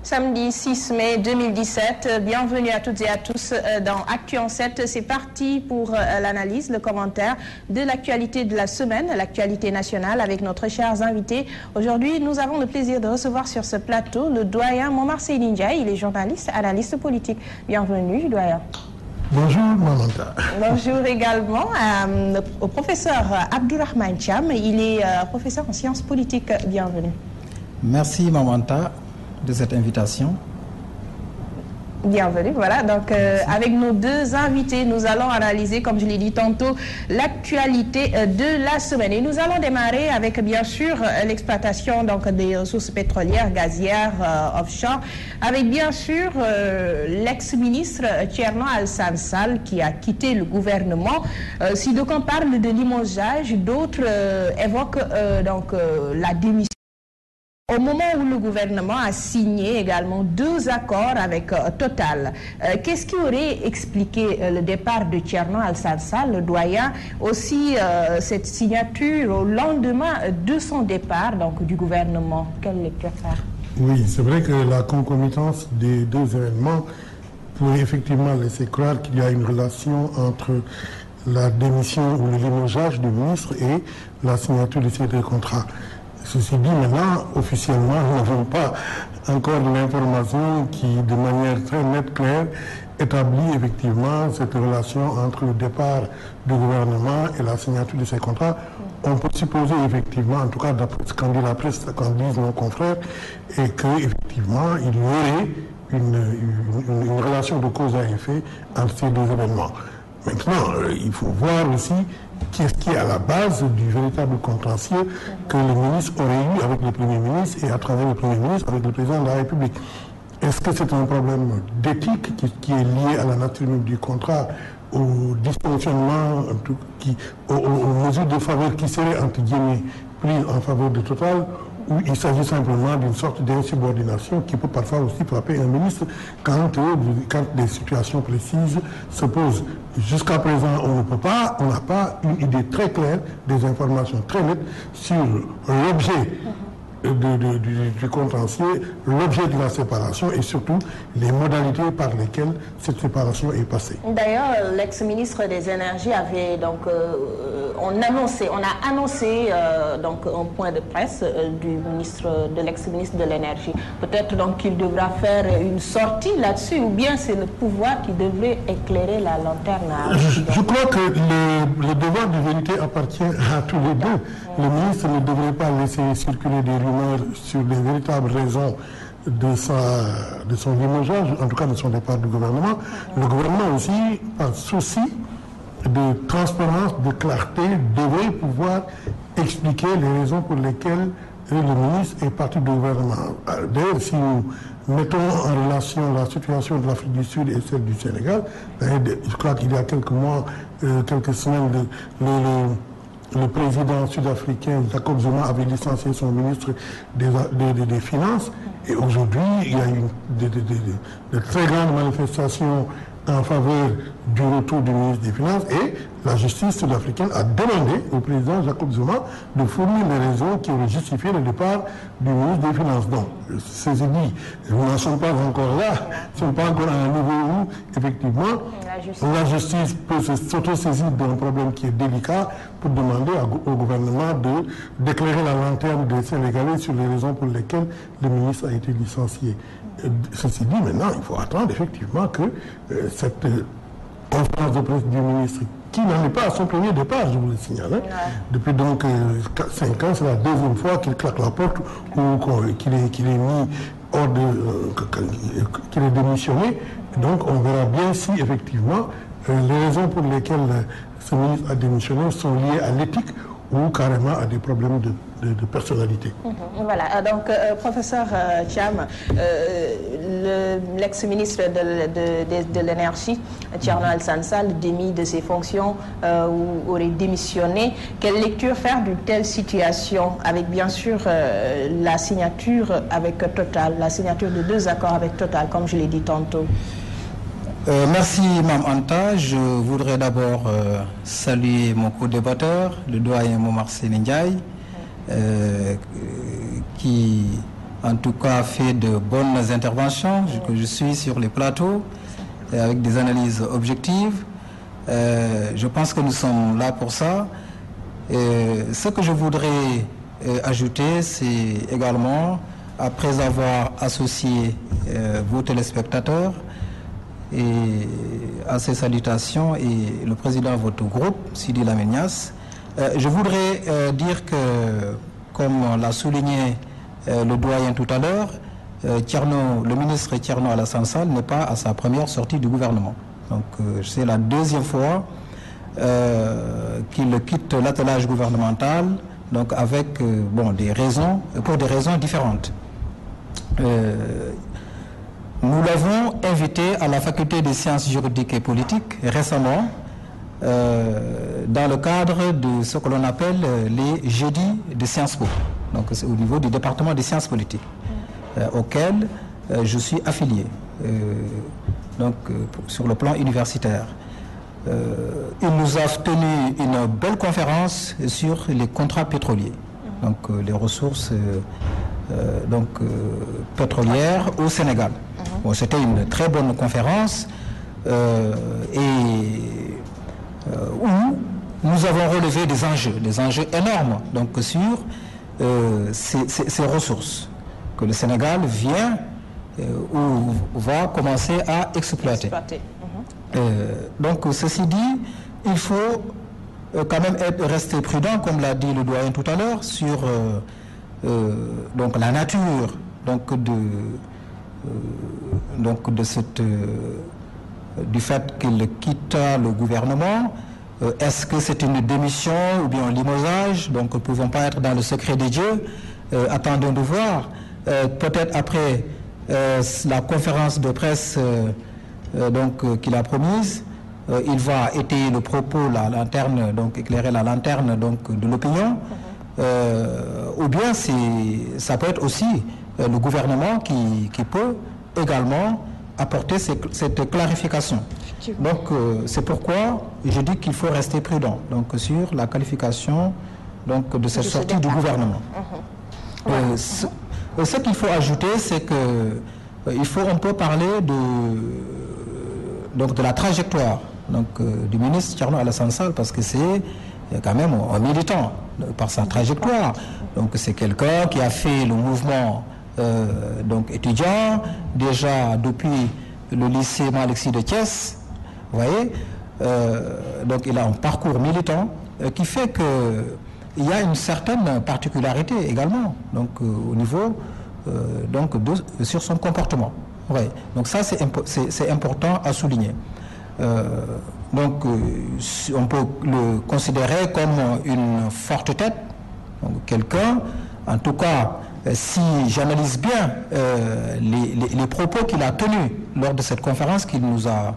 Samedi 6 mai 2017, bienvenue à toutes et à tous dans Actu en 7. C'est parti pour l'analyse, le commentaire de l'actualité de la semaine, l'actualité nationale avec nos chers invités. Aujourd'hui, nous avons le plaisir de recevoir sur ce plateau le doyen Momar Seyni Ndiaye. Il est journaliste, analyste politique. Bienvenue, doyen. Bonjour, Mamanta. Bonjour également au professeur Abdourahmane Thiam. Il est professeur en sciences politiques. Bienvenue. Merci, Mamanta, de cette invitation. Bienvenue, voilà. Donc, avec nos deux invités, nous allons analyser, comme je l'ai dit tantôt, l'actualité de la semaine. Et nous allons démarrer avec, bien sûr, l'exploitation des ressources pétrolières, gazières, offshore, avec, bien sûr, l'ex-ministre Thierno Alassane Sall qui a quitté le gouvernement. Si d'aucuns parlent de limogeage, d'autres évoquent la démission. Au moment où le gouvernement a signé également 2 accords avec Total, qu'est-ce qui aurait expliqué le départ de Thierno Alassane Sall, le doyen, aussi cette signature au lendemain de son départ du gouvernement? Quelle lecture faire? Oui, c'est vrai que la concomitance des 2 événements pourrait effectivement laisser croire qu'il y a une relation entre la démission ou le limogeage du ministre et la signature de ces 2 contrats. Ceci dit, maintenant, officiellement, nous n'avons pas encore l'information qui, de manière très nette, claire, établit effectivement cette relation entre le départ du gouvernement et la signature de ces contrats. On peut supposer effectivement, en tout cas d'après ce qu'en dit la presse, ce qu'en disent nos confrères, et qu'effectivement, il y aurait une relation de cause à effet entre ces 2 événements. Maintenant, il faut voir aussi qu'est-ce qui est à la base du véritable contentieux que le ministre aurait eu avec le Premier ministre et à travers le Premier ministre avec le Président de la République. Est-ce que c'est un problème d'éthique qui est lié à la nature même du contrat, au dysfonctionnement, aux mesures de faveur qui seraient, entre guillemets, prises en faveur de Total, où il s'agit simplement d'une sorte d'insubordination qui peut parfois aussi frapper un ministre quand des situations précises se posent. Jusqu'à présent, on n'a pas une idée très claire, des informations très nettes sur l'objet du contentieux, l'objet de la séparation et surtout les modalités par lesquelles cette séparation est passée. D'ailleurs, l'ex-ministre des Énergies avait on a annoncé un point de presse de l'ex-ministre de l'Énergie. Peut-être qu'il devra faire une sortie là-dessus, ou bien c'est le pouvoir qui devrait éclairer la lanterne. Je crois que le devoir de vérité appartient à tous les deux. Le ministre ne devrait pas laisser circuler des rumeurs sur les véritables raisons de son limogeage, en tout cas de son départ du gouvernement. Le gouvernement aussi, par souci de transparence, de clarté, devrait pouvoir expliquer les raisons pour lesquelles le ministre est parti du gouvernement. D'ailleurs, si nous mettons en relation la situation de l'Afrique du Sud et celle du Sénégal, je crois qu'il y a quelques mois, quelques semaines, le président sud-africain Jacob Zuma avait licencié son ministre des Finances, et aujourd'hui il y a de très grandes manifestations en faveur du retour du ministre des Finances, et la justice sud-africaine a demandé au président Jacob Zuma de fournir les raisons qui auraient justifié le départ du ministre des Finances. Donc, ceci dit, nous n'en sommes pas encore là, nous ne sommes pas encore à un niveau où, effectivement, la justice peut s'auto-saisir d'un problème qui est délicat pour demander au gouvernement d'éclairer la lanterne des Sénégalais sur les raisons pour lesquelles le ministre a été licencié. Ceci dit, maintenant, il faut attendre effectivement que cette conférence de presse du ministre, qui n'en est pas à son premier départ, je vous le signale, depuis 5 ans, c'est la 2e fois qu'il claque la porte ou qu'il est mis hors qu'il est démissionné. Donc on verra bien si effectivement les raisons pour lesquelles ce ministre a démissionné sont liées à l'éthique ou carrément à des problèmes de personnalité. Voilà, donc professeur Thiam, l'ex-ministre de l'Énergie, Thierno Alassane Sall, démis de ses fonctions ou aurait démissionné. Quelle lecture faire d'une telle situation avec bien sûr la signature avec Total, la signature de 2 accords avec Total, comme je l'ai dit tantôt? Merci, Mme Anta. Je voudrais d'abord saluer mon co-débatteur, le doyen Momar Seyni Ndiaye, qui en tout cas fait de bonnes interventions, que je suis sur les plateaux avec des analyses objectives. Je pense que nous sommes là pour ça. Ce que je voudrais ajouter, c'est également, après avoir associé vos téléspectateurs et à ces salutations et le président de votre groupe, Sidi Lamine Niasse, je voudrais dire que, comme l'a souligné le doyen tout à l'heure, le ministre Thierno Alassane Sall n'est pas à sa première sortie du gouvernement. Donc c'est la deuxième fois qu'il quitte l'attelage gouvernemental, donc avec des raisons, pour des raisons différentes. Nous l'avons invité à la faculté des sciences juridiques et politiques récemment, dans le cadre de ce que l'on appelle les jeudis de Sciences Po. Donc c'est au niveau du département des sciences politiques, auquel je suis affilié, sur le plan universitaire. Il nous a tenu une belle conférence sur les contrats pétroliers, donc les ressources pétrolières au Sénégal. Bon, c'était une très bonne conférence où nous avons relevé des enjeux énormes donc, sur ces ressources que le Sénégal vient ou va commencer à exploiter. Donc, ceci dit, il faut quand même rester prudent, comme l'a dit le doyen tout à l'heure, sur donc la nature du fait qu'il quitte le gouvernement. Est-ce que c'est une démission ou bien un limogeage? Donc, nous ne pouvons pas être dans le secret des dieux. Attendons de voir. Peut-être après la conférence de presse qu'il a promise, il va étayer le propos, la lanterne, donc éclairer la lanterne de l'opinion. Ou bien ça peut être aussi le gouvernement qui peut également apporter cette clarification. Donc c'est pourquoi je dis qu'il faut rester prudent sur la qualification de cette sortie du gouvernement. Ce qu'il faut ajouter, c'est que on peut parler de la trajectoire du ministre Thierno Alassane Sall, parce que c'est quand même un militant par sa trajectoire. Donc c'est quelqu'un qui a fait le mouvement étudiant déjà depuis le lycée Malick Sy de Thiès. Vous voyez, donc il a un parcours militant qui fait qu'il y a une certaine particularité également au niveau sur son comportement. Ouais. Donc ça c'est important à souligner. On peut le considérer comme une forte tête, quelqu'un, en tout cas, si j'analyse bien les propos qu'il a tenus lors de cette conférence qu'il nous a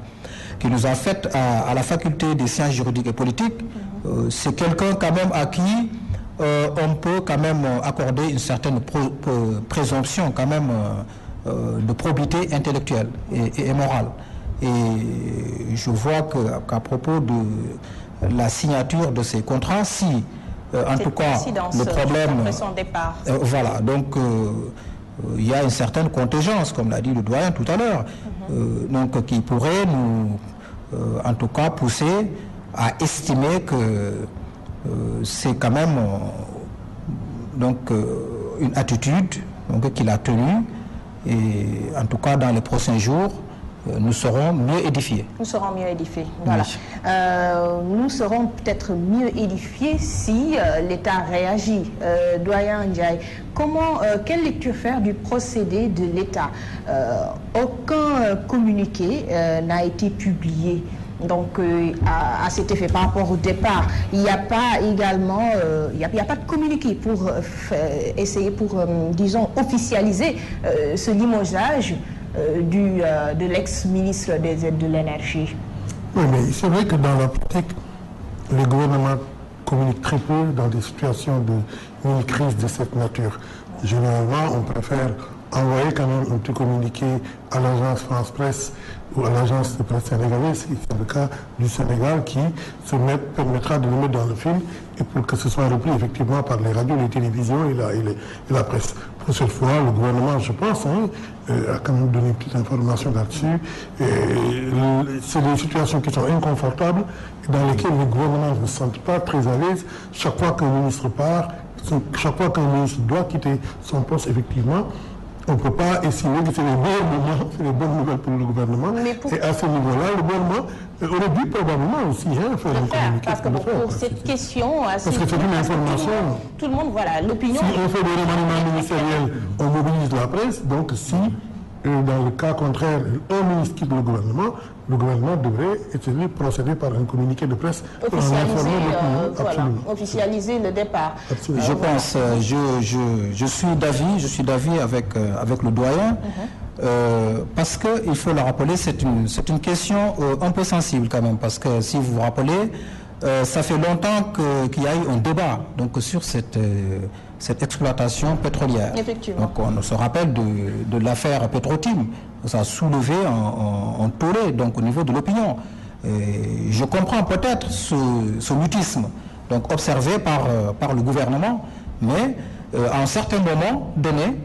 faite à la faculté des sciences juridiques et politiques, c'est quelqu'un quand même à qui on peut quand même accorder une certaine présomption quand même de probité intellectuelle et morale. Et je vois qu'à propos de la signature de ces contrats, si en tout cas le problème son départ. Voilà, donc il y a une certaine contingence, comme l'a dit le doyen tout à l'heure, qui pourrait nous en tout cas pousser à estimer que c'est quand même une attitude qu'il a tenue, et en tout cas dans les prochains jours nous serons mieux édifiés. Nous serons mieux édifiés, voilà. Oui. Nous serons peut-être mieux édifiés si l'État réagit. Doyen Ndiaye, quelle lecture faire du procédé de l'État? Aucun communiqué n'a été publié. Donc, à cet effet, par rapport au départ, il n'y a pas également, il n'y a pas de communiqué pour disons, officialiser ce limogeage de l'ex-ministre des Aides de l'énergie. Oui, mais c'est vrai que dans la pratique, les gouvernements communiquent très peu dans des situations d'une crise de cette nature. Généralement, on préfère envoyer quand même un petit communiqué à l'agence France Presse ou à l'agence de presse sénégalaise, c'est le cas du Sénégal, qui permettra de le mettre dans le film et pour que ce soit repris effectivement par les radios, les télévisions et la presse. Cette fois, le gouvernement, je pense, a quand même donné une petite information là-dessus. C'est des situations qui sont inconfortables, dans lesquelles le gouvernement ne se sent pas très à l'aise. Chaque fois qu'un ministre part, chaque fois qu'un ministre doit quitter son poste, effectivement, on ne peut pas estimer que c'est les meilleurs moments, c'est les bonnes nouvelles pour le gouvernement. Et à ce niveau-là, le gouvernement aurait dû probablement aussi faire un communiqué. Parce que pour cette question... Parce que c'est une information... Tout le monde, voilà, l'opinion... Si on fait des remaniements ministériels, on mobilise la presse. Donc si, dans le cas contraire, un ministre quitte le gouvernement devrait essayer de procéder par un communiqué de presse pour en informer l'opinion. Officialiser le départ. Je pense, je suis d'avis avec le doyen, parce qu'il faut le rappeler, c'est une question un peu sensible quand même, parce que si vous vous rappelez, ça fait longtemps qu'il y a eu un débat donc, sur cette exploitation pétrolière. Effectivement. Donc on se rappelle de l'affaire Petrotim. Ça a soulevé un tollé donc, au niveau de l'opinion. Je comprends peut-être ce mutisme donc, observé par le gouvernement, mais à un certain moment donné,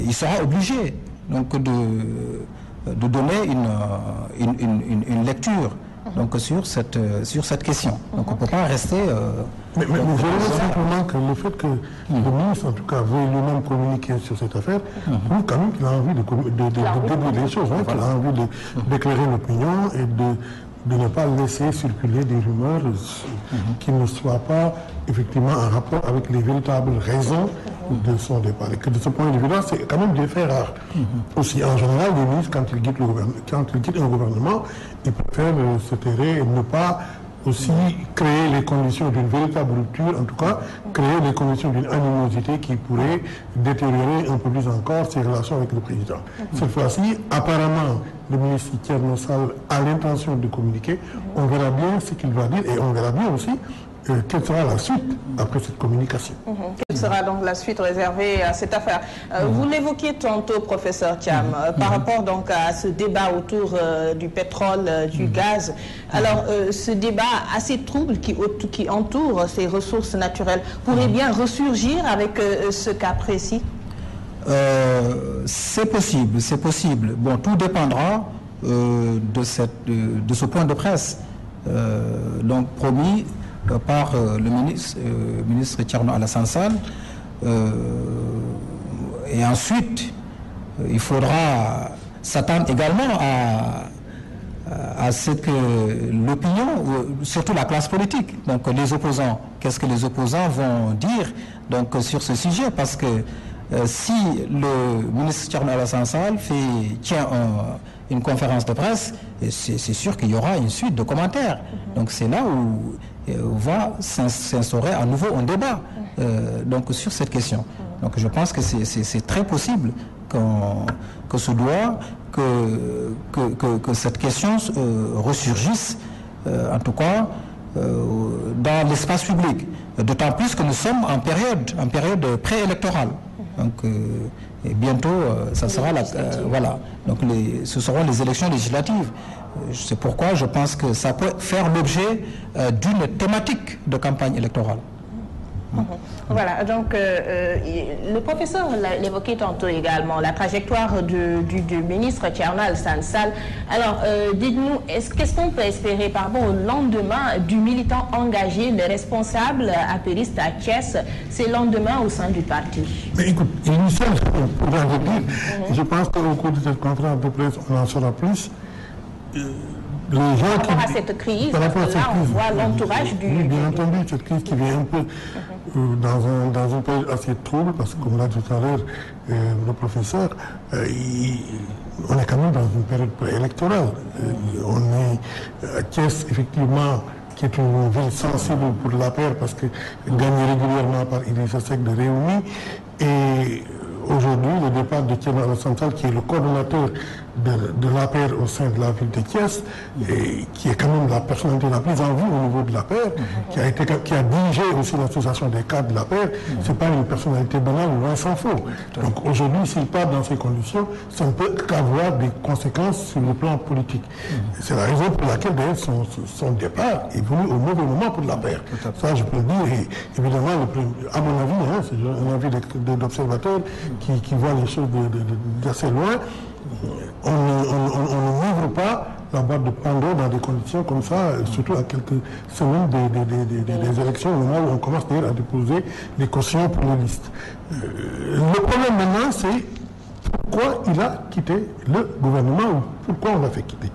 il sera obligé donc, de donner une lecture donc, sur cette question. Donc on ne peut pas rester... Mais je remarque simplement que le fait que le ministre, en tout cas, veuille lui-même communiquer sur cette affaire, prouve quand même qu'il a envie de dire des choses, qu'il a envie d'éclairer l'opinion et de ne pas laisser circuler des rumeurs qui ne soient pas effectivement en rapport avec les véritables raisons de son départ. Et que de ce point de vue-là, c'est quand même des faits rares. Aussi, en général, les ministres, quand ils quittent un gouvernement, ils préfèrent se terrer et ne pas aussi créer les conditions d'une véritable rupture, en tout cas créer les conditions d'une animosité qui pourrait détériorer un peu plus encore ses relations avec le président. Cette fois-ci, apparemment, le ministre Thierno Sall a l'intention de communiquer. On verra bien ce qu'il va dire et on verra bien aussi quelle sera la suite après cette communication. Quelle sera donc la suite réservée à cette affaire? Vous l'évoquiez tantôt, professeur Thiam, par rapport donc à ce débat autour du pétrole, du gaz. Alors, ce débat assez trouble qui entoure ces ressources naturelles pourrait bien ressurgir avec ce cas précis? C'est possible. Bon, tout dépendra de ce point de presse. Donc, promis par le ministre Thierno Alassane Sall. Et ensuite, il faudra s'attendre également à ce que l'opinion, surtout la classe politique, donc les opposants, qu'est-ce que les opposants vont dire donc, sur ce sujet, parce que si le ministre Thierno Alassane Sall tient une conférence de presse, c'est sûr qu'il y aura une suite de commentaires. Donc c'est là où va s'instaurer à nouveau un débat donc sur cette question. Donc je pense que c'est très possible que cette question ressurgisse, en tout cas dans l'espace public. D'autant plus que nous sommes en période préélectorale. Donc et bientôt, ça sera voilà. Donc ce seront les élections législatives. C'est pourquoi je pense que ça peut faire l'objet d'une thématique de campagne électorale. Voilà, donc le professeur l'évoquait tantôt également, la trajectoire du ministre Thierno Alassane Sall. Alors, dites-nous, qu'est-ce qu'on peut espérer par rapport au lendemain du militant engagé, le responsable apériste à Thiès, c'est lendemain au sein du parti? Mais écoute, initial, pour dire, je pense qu'au cours de cette conférence de presse, on en saura plus. Les gens par rapport à cette crise, parce que là on voit l'entourage du... Oui, bien entendu, cette crise qui vient un peu dans un pays assez trouble, parce que comme l'a dit tout à l'heure le professeur, on est quand même dans une période électorale. On est à Thiès, effectivement, qui est une ville sensible pour la paix, parce que gagne régulièrement par Idrissa Seck de Réunis, et aujourd'hui, le départ de Thierno Alassane Sall, qui est le coordonnateur de l'APR au sein de la ville de Thiès, et qui est quand même la personnalité la plus en vue au niveau de l'APR, qui a dirigé aussi l'association des cadres de l'APR, c'est pas une personnalité banale, loin s'en faut. Donc aujourd'hui, s'il part dans ces conditions, ça ne peut qu'avoir des conséquences sur le plan politique. C'est la raison pour laquelle d'ailleurs son départ est venu au mauvais moment pour l'APR. Ça, je peux le dire. Et évidemment, à mon avis, c'est un avis d'observateur qui voit les choses d'assez loin. On n'ouvre pas la boîte de Pandore dans des conditions comme ça, surtout à quelques semaines des élections, au moment où on commence d'ailleurs à déposer les cautions pour les listes. Le problème maintenant, c'est pourquoi il a quitté le gouvernement ou pourquoi on l'a fait quitter.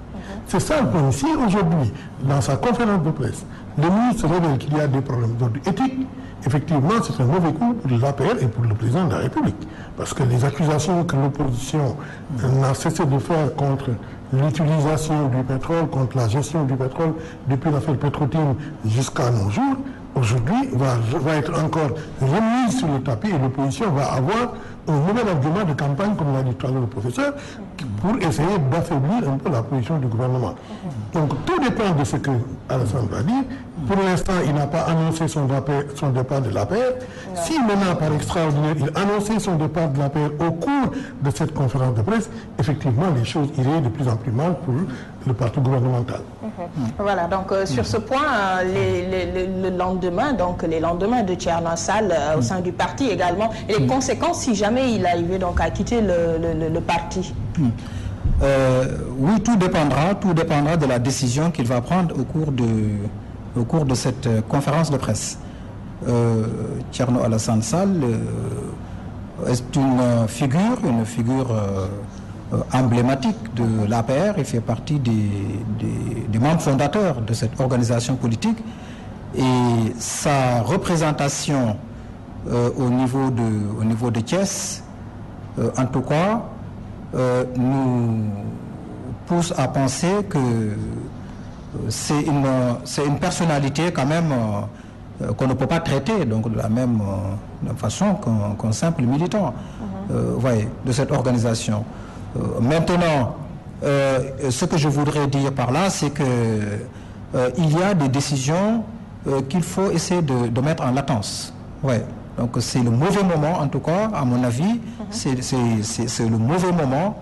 C'est ça le point. Si aujourd'hui, dans sa conférence de presse, le ministre révèle qu'il y a des problèmes d'ordre éthique, effectivement, c'est un mauvais coup pour l'APR et pour le président de la République. Parce que les accusations que l'opposition n'a cessé de faire contre l'utilisation du pétrole, contre la gestion du pétrole, depuis l'affaire Petro-Tim jusqu'à nos jours, aujourd'hui, va être encore remise sur le tapis et l'opposition va avoir un nouvel argument de campagne, comme l'a dit tout à l'heure le professeur, pour essayer d'affaiblir un peu la position du gouvernement. Donc tout dépend de ce que Alassane va dire. Pour l'instant, il n'a pas annoncé son départ de l'APR. Si maintenant, par extraordinaire, il annonçait son départ de l'APR au cours de cette conférence de presse, effectivement, les choses iraient de plus en plus mal pour le parti gouvernemental. Voilà, donc sur ce point, le lendemain, donc les lendemains de Thierno Sall au sein du parti également, et les conséquences si jamais il arrivait donc à quitter le parti. Oui, tout dépendra de la décision qu'il va prendre au cours de cette conférence de presse. Thierno Alassane Sall est une figure emblématique de l'APR. Il fait partie des membres fondateurs de cette organisation politique et sa représentation au niveau de Thiès, en tout cas, nous pousse à penser que c'est une personnalité quand même qu'on ne peut pas traiter donc de la même façon qu'un simple militant voyez, de cette organisation. Maintenant, ce que je voudrais dire par là, c'est que il y a des décisions qu'il faut essayer de mettre en latence. Ouais. Donc c'est le mauvais moment, en tout cas, à mon avis, c'est le mauvais moment.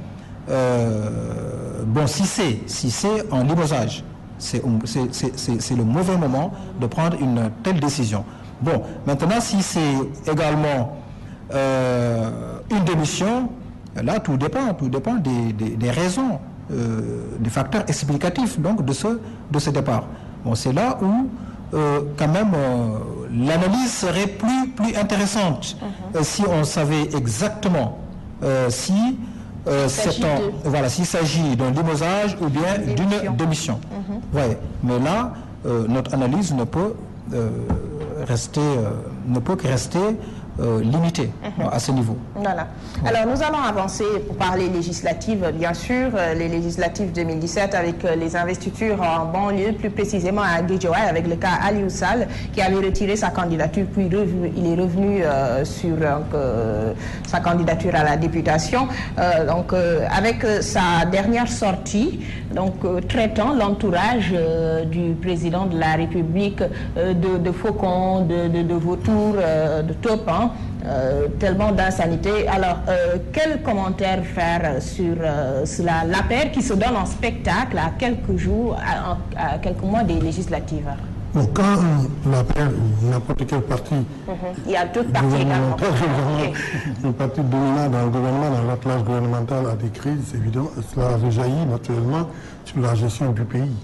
Bon, si c'est en limogeage, c'est le mauvais moment de prendre une telle décision. Bon, maintenant, si c'est également une démission, là, tout dépend des raisons, des facteurs explicatifs donc de ce départ. Bon, c'est là où quand même l'analyse serait plus intéressante si on savait exactement s'il s'agit d'un limogeage ou bien d'une démission. Ouais. Mais là, notre analyse ne peut que rester limité à ce niveau. Voilà. Alors nous allons avancer pour parler législatives, bien sûr, les législatives 2017 avec les investitures en banlieue, plus précisément à Guédiawaye avec le cas Aliou Sall qui avait retiré sa candidature, puis il est revenu sur sa candidature à la députation. Avec sa dernière sortie, traitant l'entourage du président de la République de faucons, de vautours, de taupes, tellement d'insanité. Alors, quel commentaire faire sur cela? L'APR qui se donne en spectacle à quelques jours, à quelques mois des législatives. Donc, quand l'APR ou n'importe quel parti, il y a d'autres partis également. Le parti dominant dans le gouvernement, dans l'attelage gouvernemental a des crises, évidemment, cela rejaillit naturellement sur la gestion du pays.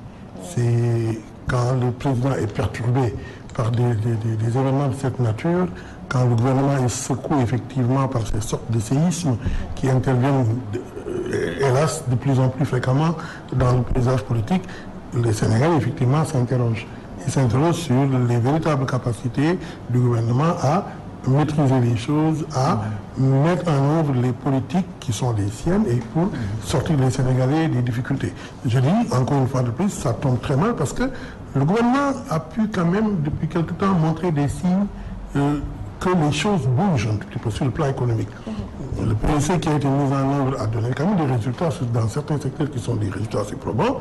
C'est quand le président est perturbé par des événements de cette nature, quand le gouvernement est secoué effectivement par ces sortes de séismes qui interviennent, hélas, de plus en plus fréquemment dans le paysage politique, les Sénégalais effectivement s'interrogent. Ils s'interrogent sur les véritables capacités du gouvernement à maîtriser les choses, à mettre en œuvre les politiques qui sont les siennes et pour sortir les Sénégalais des difficultés. Je dis, encore une fois de plus, ça tombe très mal parce que le gouvernement a pu quand même, depuis quelque temps, montrer des signes que les choses bougent un petit peu sur le plan économique. Le PSC qui a été mis en œuvre a donné quand même des résultats dans certains secteurs qui sont des résultats assez probants,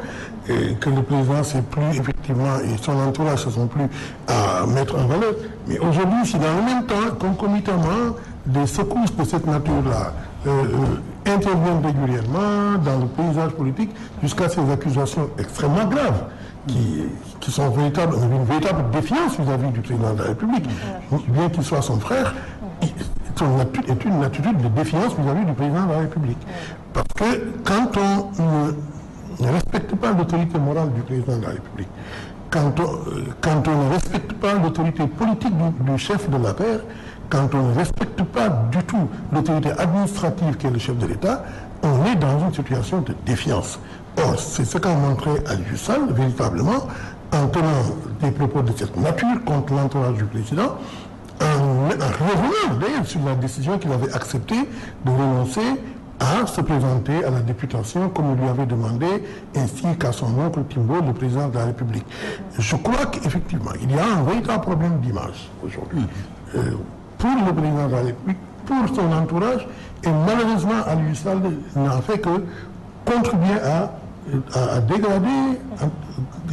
et que le président ne s'est plus effectivement, et son entourage ne se sont plus à mettre en valeur. Mais aujourd'hui, si dans le même temps, concomitamment, des secousses de cette nature-là interviennent régulièrement dans le paysage politique jusqu'à ces accusations extrêmement graves qui sont une véritable défiance vis-à-vis du président de la République. Bien qu'il soit son frère, son attitude est une attitude de défiance vis-à-vis du président de la République. Parce que quand on ne respecte pas l'autorité morale du président de la République, quand on ne respecte pas l'autorité politique du chef de la paix, quand on ne respecte pas du tout l'autorité administrative qui est le chef de l'État, on est dans une situation de défiance. Or, c'est ce qu'a montré Aliou Sall, véritablement, en tenant des propos de cette nature contre l'entourage du président, en revenant d'ailleurs sur la décision qu'il avait acceptée de renoncer à se présenter à la députation comme il lui avait demandé, ainsi qu'à son oncle Timbo, le président de la République. Je crois qu'effectivement, il y a un véritable problème d'image aujourd'hui. Pour le président de la République, pour son entourage, et malheureusement, Aliou Sall n'a fait que contribuer à dégrader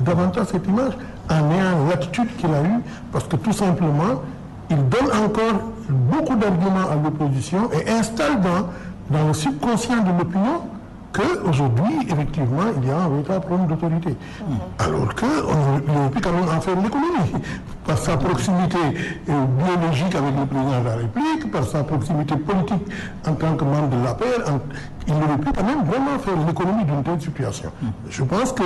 davantage cette image en ayant l'attitude qu'il a eue, parce que tout simplement, il donne encore beaucoup d'arguments à l'opposition et installe dans le subconscient de l'opinion qu'aujourd'hui, effectivement, il y a un véritable problème d'autorité. Alors qu'il aurait pu quand même en faire l'économie, par sa proximité biologique avec le président de la République, par sa proximité politique en tant que membre de l'APR, il aurait pu quand même vraiment faire l'économie d'une telle situation. Je pense que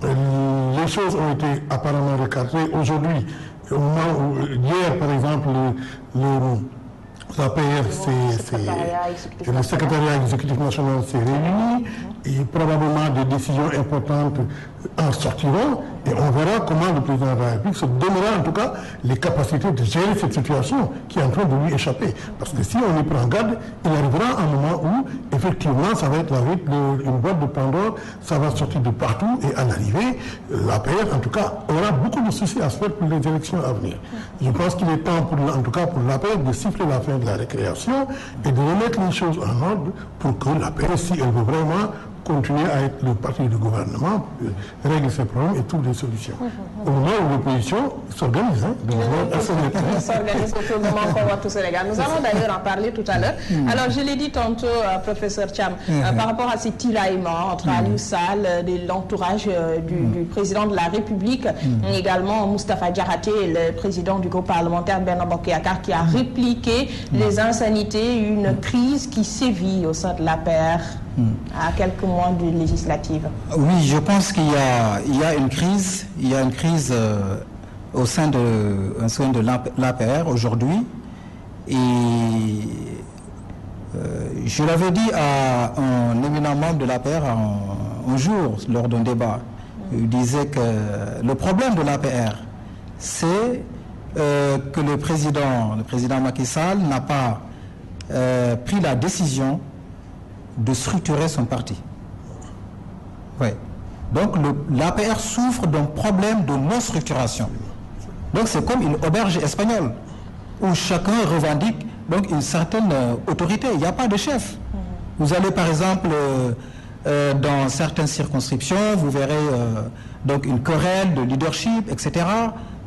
les choses ont été apparemment recadrées aujourd'hui. Hier, par exemple, l'APR, le secrétariat exécutif national s'est réuni et probablement des décisions importantes en sortiront et on verra comment le président de la République se donnera en tout cas les capacités de gérer cette situation qui est en train de lui échapper. Parce que si on y prend garde, il arrivera un moment où effectivement ça va être une boîte de Pandore, ça va sortir de partout et à l'arrivée, l'APR en tout cas aura beaucoup de soucis à se faire pour les élections à venir. Je pense qu'il est temps en tout cas pour l'APR de siffler la fin de la récréation et de remettre les choses en ordre pour que l'APR, si elle veut vraiment continuer à être le parti du gouvernement, règle ses problèmes et trouve des solutions. Au moment où l'opposition s'organise, s'organise au moment qu'on voit tout Sénégal. Nous allons d'ailleurs en parler tout à l'heure. Alors, je l'ai dit tantôt, professeur Thiam, par rapport à ces tiraillements entre Aliou Sall, de l'entourage du président de la République, également Moustapha Diakhaté, le président du groupe parlementaire Benno Bokk Yakaar, qui a répliqué les insanités, une crise qui sévit au sein de l'APR. À quelques mois de législative. Oui, je pense qu'il y a une crise, au sein de l'APR aujourd'hui. Et je l'avais dit à un éminent membre de l'APR un jour lors d'un débat. Il disait que le problème de l'APR, c'est que le président Macky Sall n'a pas pris la décision de structurer son parti. Oui. Donc l'APR souffre d'un problème de non-structuration. Donc c'est comme une auberge espagnole où chacun revendique donc une certaine autorité. Il n'y a pas de chef. Vous allez par exemple dans certaines circonscriptions, vous verrez donc une querelle de leadership, etc.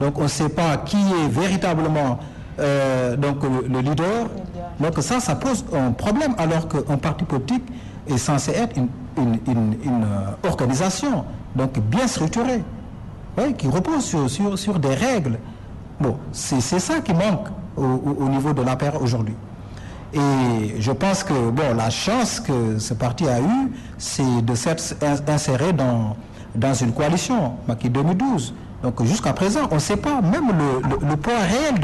Donc on ne sait pas qui est véritablement donc le leader. Donc ça pose un problème alors qu'un parti politique est censé être une organisation donc bien structurée, oui, qui repose sur des règles. Bon, c'est ça qui manque au niveau de l'APR aujourd'hui. Et je pense que la chance que ce parti a eue, c'est de s'être inséré dans une coalition, Macky 2012. Donc jusqu'à présent, on ne sait pas même le poids réel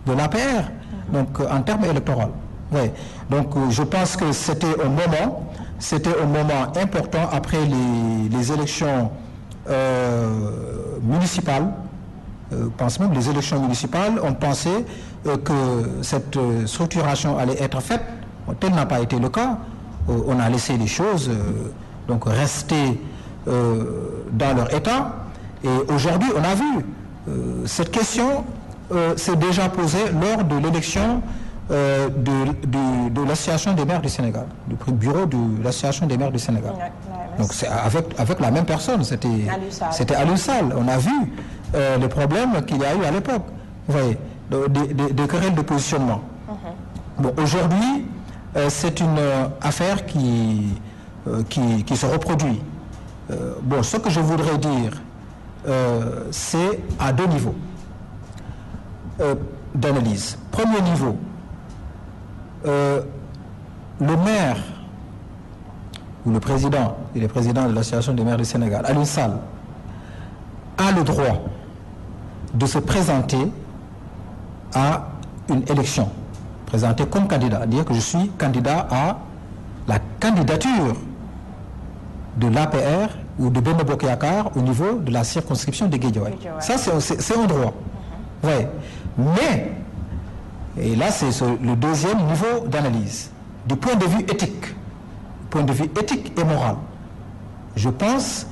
de l'APR. Donc en termes électoraux. Oui. Donc je pense que c'était un moment important après les élections municipales. Je pense même les élections municipales, on pensait que cette structuration allait être faite. Tel n'a pas été le cas. On a laissé les choses donc rester dans leur état. Et aujourd'hui, on a vu cette question s'est déjà posé lors de l'élection de l'Association des maires du Sénégal, du bureau de l'Association des maires du Sénégal. Donc c'est avec la même personne, c'était Aliou Sall. On a vu les problèmes qu'il y a eu à l'époque, vous voyez, des querelles de positionnement. Bon, aujourd'hui, c'est une affaire qui se reproduit. Bon, ce que je voudrais dire, c'est à deux niveaux d'analyse. Premier niveau, le maire ou le président, il est président de l'Association des maires du Sénégal, Aliou Sall, a le droit de se présenter à une élection, présenter comme candidat, dire que je suis candidat à la candidature de l'APR ou de Benno Bokk Yakaar au niveau de la circonscription de Guédiawaye. Ça, c'est un droit. Ouais. Mais, et là, c'est le deuxième niveau d'analyse, du point de vue éthique, et moral. Je pense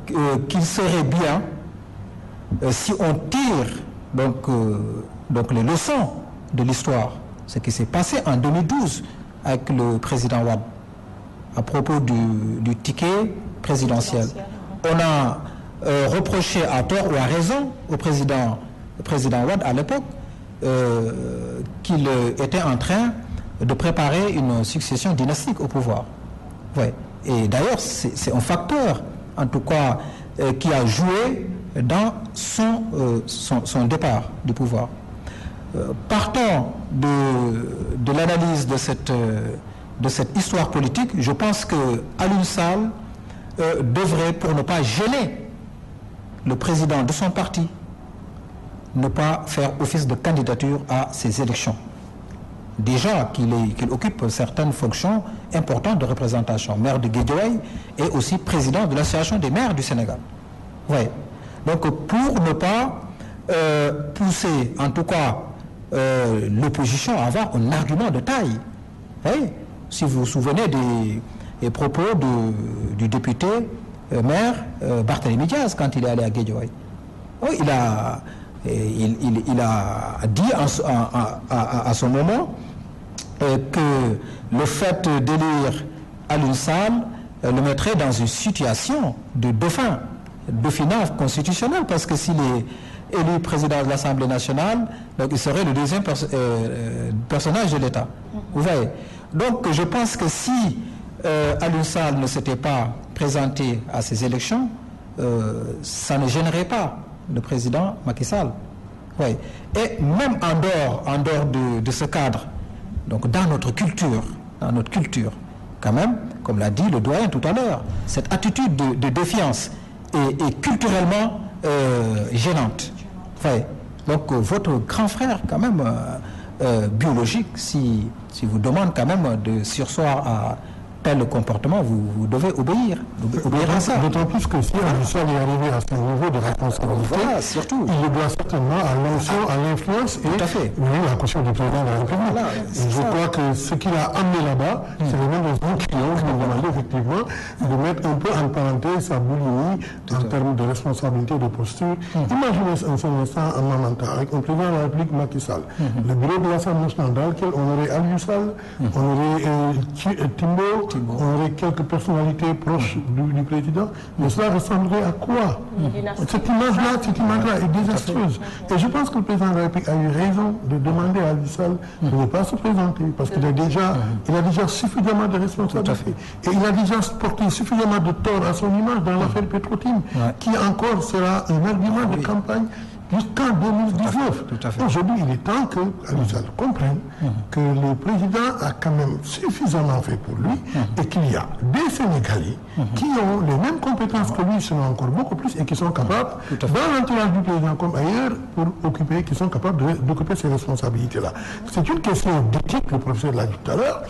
qu'il serait bien, si on tire donc les leçons de l'histoire, ce qui s'est passé en 2012 avec le président Wade, à propos du ticket présidentiel. On a reproché à tort ou à raison au président Wade à l'époque qu'il était en train de préparer une succession dynastique au pouvoir. Ouais. Et d'ailleurs, c'est un facteur, en tout cas, qui a joué dans son départ du pouvoir. Partant de l'analyse de cette histoire politique, je pense que Aliou Sall devrait, pour ne pas gêner le président de son parti, ne pas faire office de candidature à ces élections. Déjà qu'il occupe certaines fonctions importantes de représentation, maire de Guédiawaye et aussi président de l'Association des maires du Sénégal. Ouais. Donc pour ne pas pousser, en tout cas, l'opposition à avoir un argument de taille. Ouais. Si vous vous souvenez des propos du député maire Barthélémy Diaz quand il est allé à Guédiawaye. Oh, il a dit à son moment que le fait d'élire Aliou Sall le mettrait dans une situation de dauphinat constitutionnel, parce que s'il est élu président de l'Assemblée nationale, donc il serait le deuxième personnage de l'État. Vous voyez. Donc je pense que si Aliou Sall ne s'était pas présenté à ces élections, ça ne gênerait pas le président Macky Sall. Oui. Et même en dehors de ce cadre, donc dans notre culture, quand même, comme l'a dit le doyen tout à l'heure, cette attitude de défiance est culturellement gênante. Oui. Donc votre grand frère, quand même, biologique, si vous demande quand même de surseoir à tel comportement, vous devez obéir à ça. D'autant plus que si Aliou Sall est arrivé à ce niveau de responsabilité, voilà, surtout. Il le doit certainement à l'onction, à l'influence et la caution du président de la République. Voilà, je crois que ce qu'il a amené là-bas, c'est les mêmes raisons qui ont demandé effectivement de mettre un peu en parenthèse sa boulimie en termes de responsabilité, de posture. Imaginez un seul instant un Mamanta avec un président de la République, Macky Sall, le bureau de l'Assemblée nationale dans lequel on aurait Aliou Sall, on aurait Timbo, on aurait quelques personnalités proches du président, mais cela ressemblerait à quoi? Cette image-là est désastreuse. Et je pense que le président de la République a eu raison de demander à Aliou Sall de ne pas se présenter, parce qu'il a déjà suffisamment de responsabilités. Et il a déjà porté suffisamment de tort à son image dans l'affaire Petro-Tim, qui encore sera un argument de campagne jusqu'en 2019. Aujourd'hui, il est temps que Aliou Sall comprenne que le président a quand même suffisamment fait pour lui et qu'il y a des Sénégalais qui ont les mêmes compétences que lui, sinon encore beaucoup plus, et qui sont capables, dans l'entourage du président comme ailleurs, qui sont capables d'occuper ces responsabilités-là. C'est une question d'éthique, le professeur l'a dit tout à l'heure.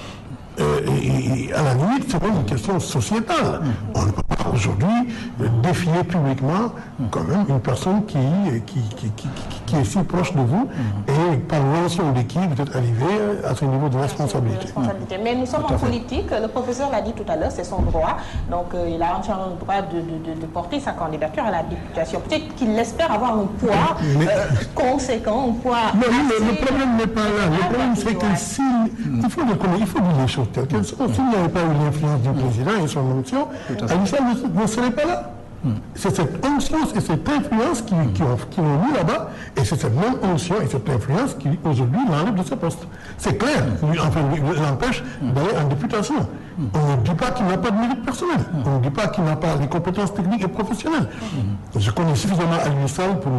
Et à la limite, c'est pas une question sociétale. On ne peut pas aujourd'hui défier publiquement quand même une personne qui est si proche de vous et par l'onction de qui vous êtes arrivé à ce niveau de responsabilité. Mais nous sommes en politique, le professeur l'a dit tout à l'heure, c'est son droit, donc il a entièrement le droit de porter sa candidature à la députation. Peut-être qu'il espère avoir un poids conséquent, un poids... Non, le problème n'est pas là. Le problème, c'est que il faut dire les choses telles qu'elles sont. S'il n'y avait pas eu l'influence du président et son onction, Aliou Sall ne serait pas là. C'est cette onction et cette influence qui l'ont mis là-bas, et c'est cette même onction et cette influence qui aujourd'hui l'enlève de ce poste. C'est clair, enfin, l'empêche d'aller en députation. On ne dit pas qu'il n'a pas de mérite personnel, on ne dit pas qu'il n'a pas les compétences techniques et professionnelles. Je connais suffisamment Aliou Sall pour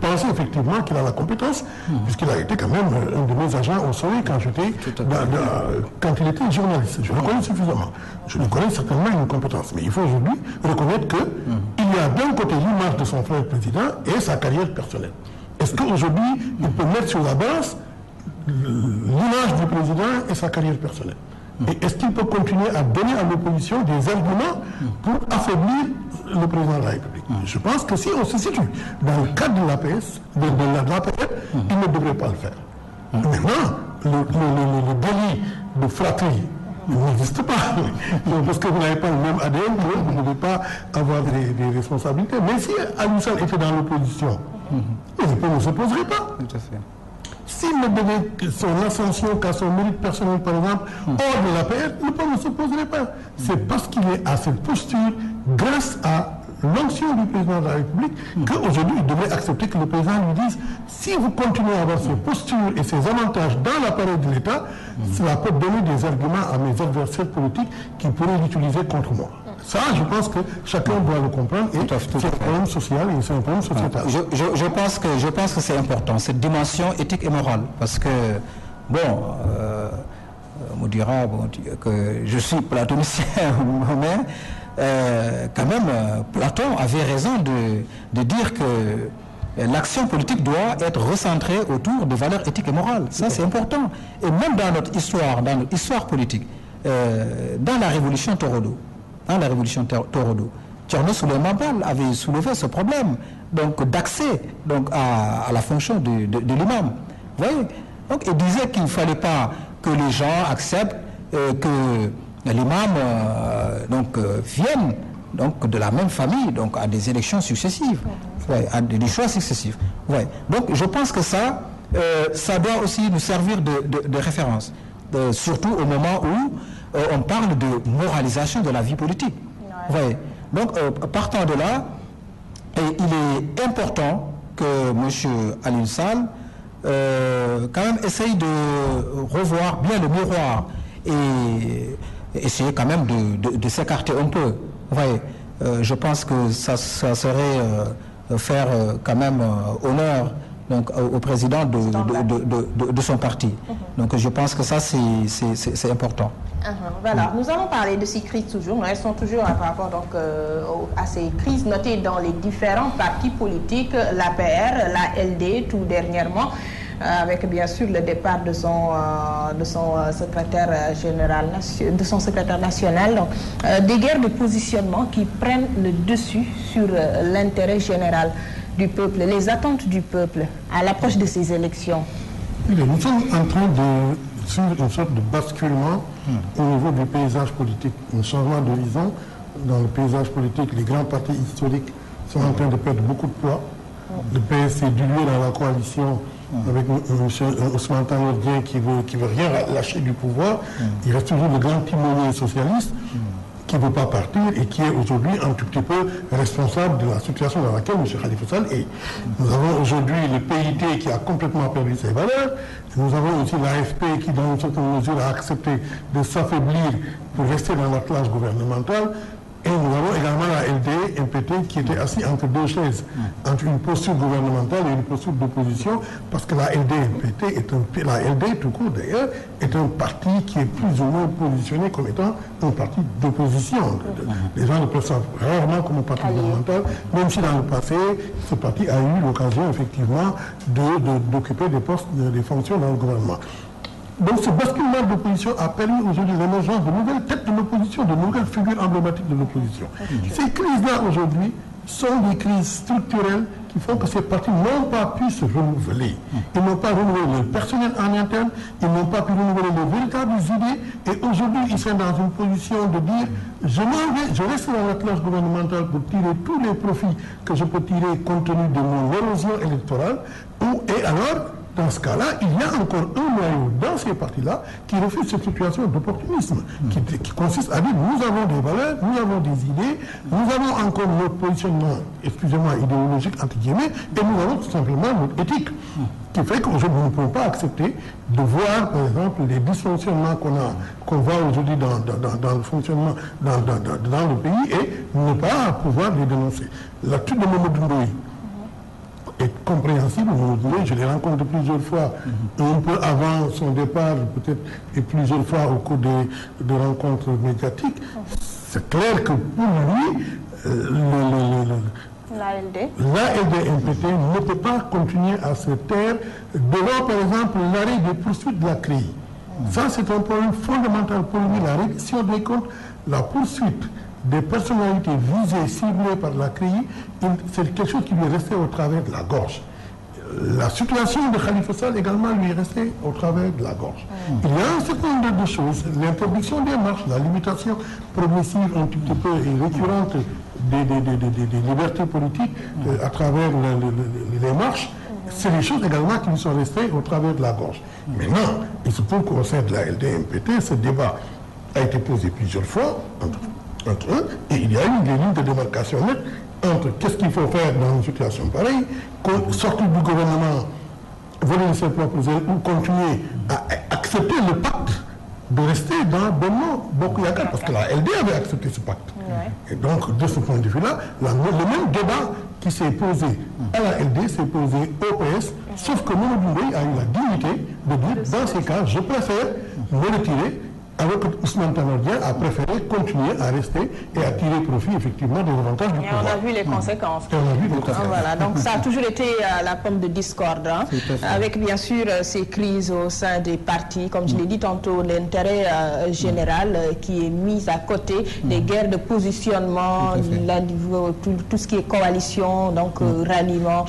penser effectivement qu'il a la compétence, puisqu'il a été quand même un de mes agents au Soleil quand il était journaliste. Je le connais suffisamment. Je le connais certainement une compétence, mais il faut aujourd'hui reconnaître qu'il y a d'un côté l'image de son frère président et sa carrière personnelle. Est-ce qu'aujourd'hui, il peut mettre sur la balance l'image du président et sa carrière personnelle? Et est-ce qu'il peut continuer à donner à l'opposition des arguments pour affaiblir le président de la République? Je pense que si on se situe dans le cadre de l'APS, de l'APR, il ne devrait pas le faire. Maintenant, le délit de flatterie n'existe pas. Parce que vous n'avez pas le même ADN, vous ne devez pas avoir des responsabilités. Mais si Aliou Sall était dans l'opposition, le peuple ne s'opposerait pas. Tout à fait. S'il ne donnait son ascension qu'à son mérite personnel, par exemple, hors de la paix, le peuple ne s'opposerait pas. C'est parce qu'il est à cette posture, grâce à l'onction du président de la République, qu'aujourd'hui, il devrait accepter que le président lui dise si vous continuez à avoir ces postures et ces avantages dans l'appareil de l'État, cela peut donner des arguments à mes adversaires politiques qui pourraient l'utiliser contre moi. Ça, je pense que chacun doit le comprendre et c'est un problème social et c'est un problème sociétal. Je pense que c'est important, cette dimension éthique et morale, parce que, on me dira que je suis platonicien, mais quand même, Platon avait raison de dire que l'action politique doit être recentrée autour des valeurs éthiques et morales. Ça, c'est important. Et même dans notre histoire politique, dans la révolution Torodo, Thierno Souleymane Baal avait soulevé ce problème d'accès à la fonction de l'imam. Vous voyez? Donc, il disait qu'il ne fallait pas que les gens acceptent que l'imam vienne de la même famille, à des élections successives, à des choix successifs. Donc je pense que ça doit aussi nous servir de référence, surtout au moment où on parle de moralisation de la vie politique. Donc partant de là, il est important que M. Aliou Sall quand même essaye de revoir bien le miroir et essayer quand même de s'écarter un peu. Je pense que ça serait faire quand même honneur au président de son parti. Donc je pense que ça c'est important. Voilà, nous allons parler de ces crises toujours. Nous restons toujours par rapport à ces crises notées dans les différents partis politiques, l'APR, la LD tout dernièrement, avec bien sûr le départ de son secrétaire général, de son secrétaire national. Donc, des guerres de positionnement qui prennent le dessus sur l'intérêt général du peuple, les attentes du peuple à l'approche de ces élections. Nous sommes en train de suivre une sorte de basculement au niveau du paysage politique, un changement d'horizon dans le paysage politique. Les grands partis historiques sont en train de perdre beaucoup de poids. Le PS s'est dilué dans la coalition avec M. Ousmane Tanor Dieng qui veut rien lâcher du pouvoir. Il reste toujours le grand timonier socialiste qui ne veut pas partir et qui est aujourd'hui un tout petit peu responsable de la situation dans laquelle M. Khalifa Sall est. Nous avons aujourd'hui le PIT qui a complètement perdu ses valeurs. Nous avons aussi l'AFP qui, dans une certaine mesure, a accepté de s'affaiblir pour rester dans la classe gouvernementale. Et nous avons également la LD, MPT, qui était assis entre deux chaises, entre une posture gouvernementale et une posture d'opposition, parce que la LD, MPT, la LD tout court d'ailleurs, est un parti qui est plus ou moins positionné comme étant un parti d'opposition. Les gens le perçoivent rarement comme un parti gouvernemental, même si dans le passé, ce parti a eu l'occasion effectivement d'occuper des postes, des fonctions dans le gouvernement. Donc ce basculement d'opposition a permis aujourd'hui l'émergence de nouvelles têtes de l'opposition, de nouvelles figures emblématiques de l'opposition. Ces crises-là aujourd'hui sont des crises structurelles qui font que ces partis n'ont pas pu se renouveler. Ils n'ont pas renouvelé le personnel en interne, ils n'ont pas pu renouveler les véritables idées, et aujourd'hui ils sont dans une position de dire je reste dans la classe gouvernementale pour tirer tous les profits que je peux tirer compte tenu de mon érosion électorale, et alors dans ce cas-là, il y a encore un noyau dans ces partis-là qui refuse cette situation d'opportunisme, qui consiste à dire nous avons des valeurs, nous avons des idées, nous avons encore notre positionnement, excusez-moi, idéologique, entre guillemets, et nous avons tout simplement notre éthique, qui fait qu'aujourd'hui nous ne pouvons pas accepter de voir, par exemple, les dysfonctionnements qu'on voit aujourd'hui dans le fonctionnement dans le pays et ne pas pouvoir les dénoncer. L'attitude de Mamadou Ndoye est compréhensible. Je l'ai rencontré plusieurs fois, un peu avant son départ, peut-être, et plusieurs fois au cours de rencontres médiatiques. C'est clair que pour lui, l'ALD-MPT ne peut pas continuer à se taire devant, par exemple, l'arrêt des poursuites de la CREI. Ça, c'est un problème fondamental pour lui. La reddition des comptes, la poursuite des personnalités visées, ciblées par la CREI, c'est quelque chose qui lui est resté au travers de la gorge. La situation de Khalifa Sall également lui est restée au travers de la gorge. Il y a un certain nombre de choses, l'interdiction des marches, la limitation progressive un petit peu et récurrente des libertés politiques à travers les marches, c'est des choses également qui lui sont restées au travers de la gorge. Maintenant, il se trouve qu'au sein de la LD-MPT, ce débat a été posé plusieurs fois entre eux, et il y a eu des lignes de démarcation nettes entre qu'est-ce qu'il faut faire dans une situation pareille, sortir du gouvernement, voler de ses propres ailes, ou continuer à accepter le pacte de rester dans Benno Bokk Yakaar, parce que la LD avait accepté ce pacte. Et donc, de ce point de vue-là, le même débat qui s'est posé à la LD s'est posé au PS, sauf que Mamadou Ndoye a eu la dignité de dire, dans ces cas, je préfère me retirer, alors que Ousmane Tanor Dieng a préféré continuer à rester et à tirer profit effectivement des avantages du pouvoir. Et on a vu les conséquences. Voilà, donc ça a toujours été la pomme de discorde, hein, avec bien sûr ces crises au sein des partis, comme je l'ai dit tantôt, l'intérêt général qui est mis à côté, des guerres de positionnement, tout ce qui est coalition, donc ralliement,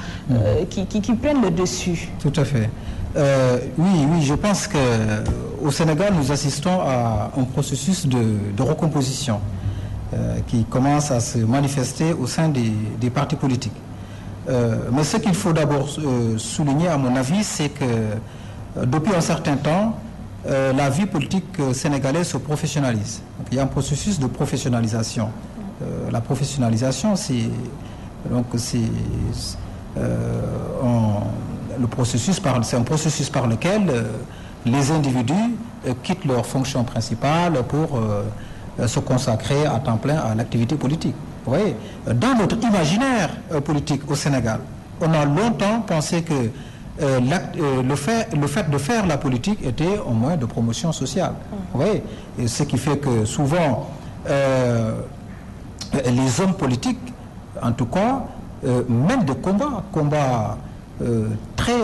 qui prennent le dessus. Tout à fait. Oui, je pense qu'au Sénégal, nous assistons à un processus de recomposition qui commence à se manifester au sein des partis politiques. Mais ce qu'il faut d'abord souligner, à mon avis, c'est que depuis un certain temps, la vie politique sénégalaise se professionnalise. Donc, il y a un processus de professionnalisation. La professionnalisation, c'est un processus par lequel les individus quittent leur fonction principale pour se consacrer à temps plein à l'activité politique. Vous voyez, dans notre imaginaire politique au Sénégal, on a longtemps pensé que le fait de faire la politique était un moyen de promotion sociale. Vous voyez, et ce qui fait que souvent les hommes politiques, en tout cas, mènent des combats très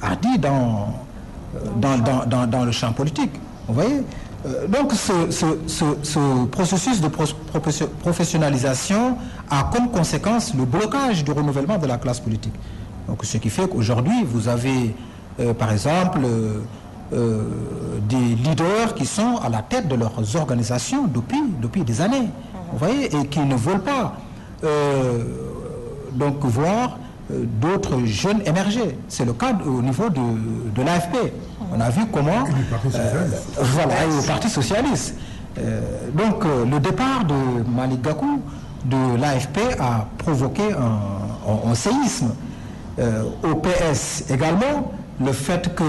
hardis dans le champ politique. Vous voyez, donc ce processus de professionnalisation a comme conséquence le blocage du renouvellement de la classe politique. Donc ce qui fait qu'aujourd'hui vous avez par exemple des leaders qui sont à la tête de leurs organisations depuis des années. Vous voyez, et qui ne veulent pas donc voir d'autres jeunes émerger. C'est le cas au niveau de l'AFP. On a vu comment... voilà, et le Parti Socialiste. Donc le départ de Malick Gakou de l'AFP a provoqué un séisme. Au PS également, le fait que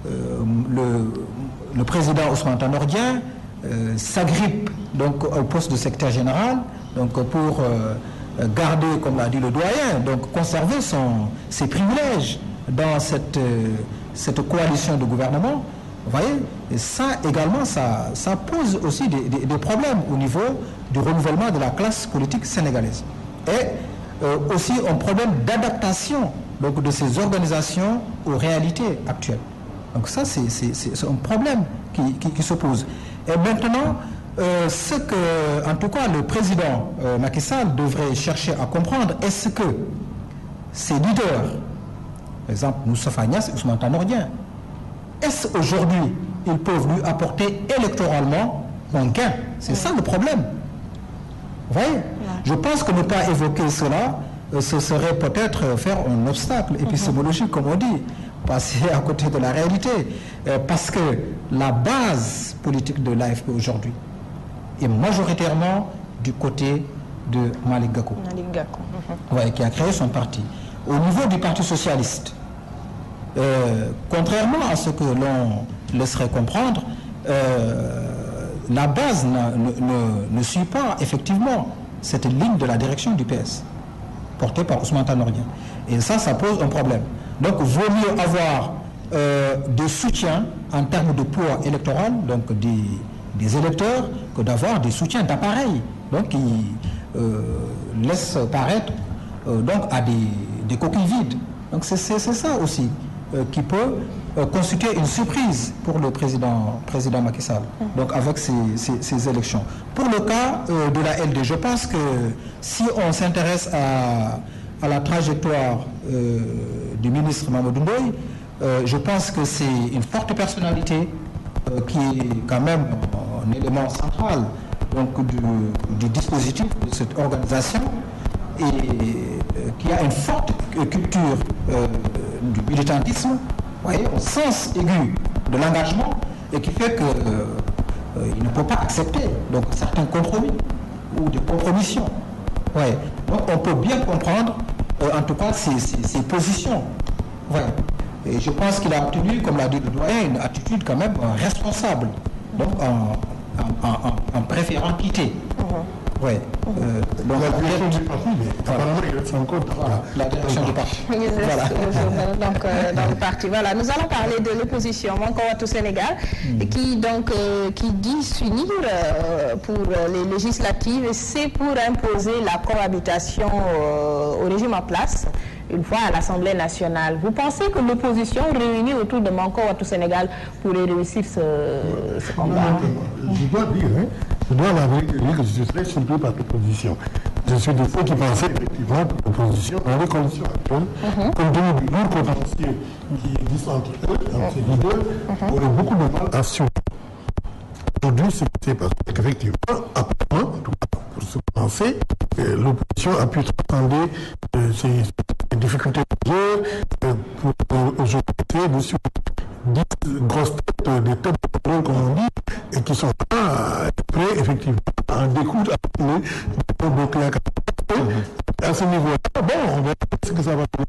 le président Ousmane Tanor Dieng s'agrippe donc au poste de secrétaire général, donc pour garder, comme l'a dit le doyen, donc conserver ses privilèges dans cette coalition de gouvernement. Vous voyez, et ça également, ça pose aussi des problèmes au niveau du renouvellement de la classe politique sénégalaise. Et aussi un problème d'adaptation donc, de ces organisations aux réalités actuelles. Donc ça, c'est un problème qui se pose. Et maintenant, ce que, en tout cas, le président Macky Sall devrait chercher à comprendre, est-ce que ces leaders, par exemple Moustapha Niasse et Ousmane Tanor Dieng, est-ce aujourd'hui ils peuvent lui apporter électoralement un gain? C'est ça le problème. Vous voyez? Je pense que ne pas évoquer cela, ce serait peut-être faire un obstacle épistémologique, comme on dit, passer à côté de la réalité. Parce que la base politique de l'AFP aujourd'hui est majoritairement du côté de Malick Gakou. Ouais, qui a créé son parti. Au niveau du Parti socialiste, contrairement à ce que l'on laisserait comprendre, la base ne suit pas effectivement cette ligne de la direction du PS, portée par Ousmane Tanor Dieng. Et ça pose un problème. Donc, il vaut mieux avoir des soutiens en termes de poids électoral, donc des électeurs, que d'avoir des soutiens d'appareils, donc qui laissent paraître donc à des coquilles vides. Donc, c'est ça aussi qui peut constituer une surprise pour le président Macky Sall, donc avec ces élections. Pour le cas de la LD, je pense que si on s'intéresse à la trajectoire du ministre Mamadou Ndoye, je pense que c'est une forte personnalité qui est quand même un élément central donc, du dispositif de cette organisation et qui a une forte culture du militantisme, voyez, au sens aigu de l'engagement, et qui fait qu'il ne peut pas accepter donc, certains compromis ou des compromissions. Ouais. Donc on peut bien comprendre en tout cas ses positions. Ouais. Et je pense qu'il a obtenu, comme l'a dit le doyen, une attitude quand même responsable, donc en préférant quitter. Oui. Donc la direction du parti, mais apparemment il reste encore la direction du parti. Voilà. Donc dans le parti. Voilà. Nous allons parler de l'opposition Manko Wattu Sénégal qui dit s'unir pour les législatives, et c'est pour imposer la cohabitation au régime en place une fois à l'Assemblée nationale. Vous pensez que l'opposition réunie autour de Manko Wattu Sénégal pourrait réussir ce combat? Je dois dire, je dois l'avouer que je suis très surpris par l'opposition. Je suis de ceux qui pensaient effectivement que l'opposition, dans les conditions actuelles, compte tenu du lourd potentiel qui existe entre eux, entre ces leaders, aurait beaucoup de mal à suivre. Aujourd'hui, ce qui s'est passé, c'est qu'effectivement, apparemment, en tout cas, pour se penser, l'opposition a pu transcender ces difficultés pour aujourd'hui de suivre 10 grosses têtes, des têtes de patron, comme on dit, et qui sont prêts, effectivement, à découdre, à donner des blocs à ce niveau-là. Bon, on verra ce que ça va donner.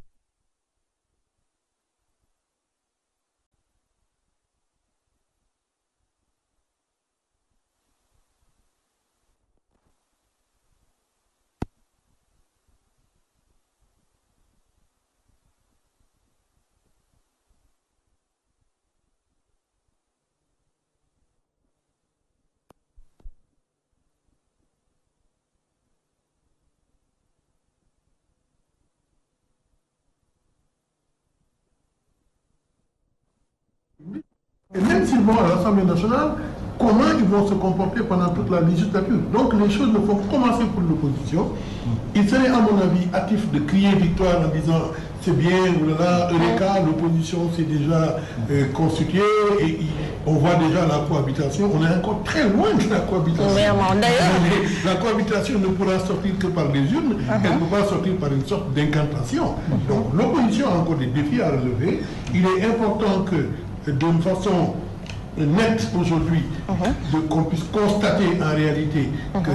Et même s'ils vont à l'Assemblée nationale, comment ils vont se comporter pendant toute la législature? Donc les choses ne font commencer pour l'opposition. Il serait à mon avis hâtif de crier victoire en disant c'est bien, voilà, Eureka, l'opposition s'est déjà constituée et on voit déjà la cohabitation. On est encore très loin de la cohabitation. La cohabitation ne pourra sortir que par les urnes, elle ne peut pas sortir par une sorte d'incantation. Donc l'opposition a encore des défis à relever. Il est important que d'une façon nette aujourd'hui, qu'on puisse constater en réalité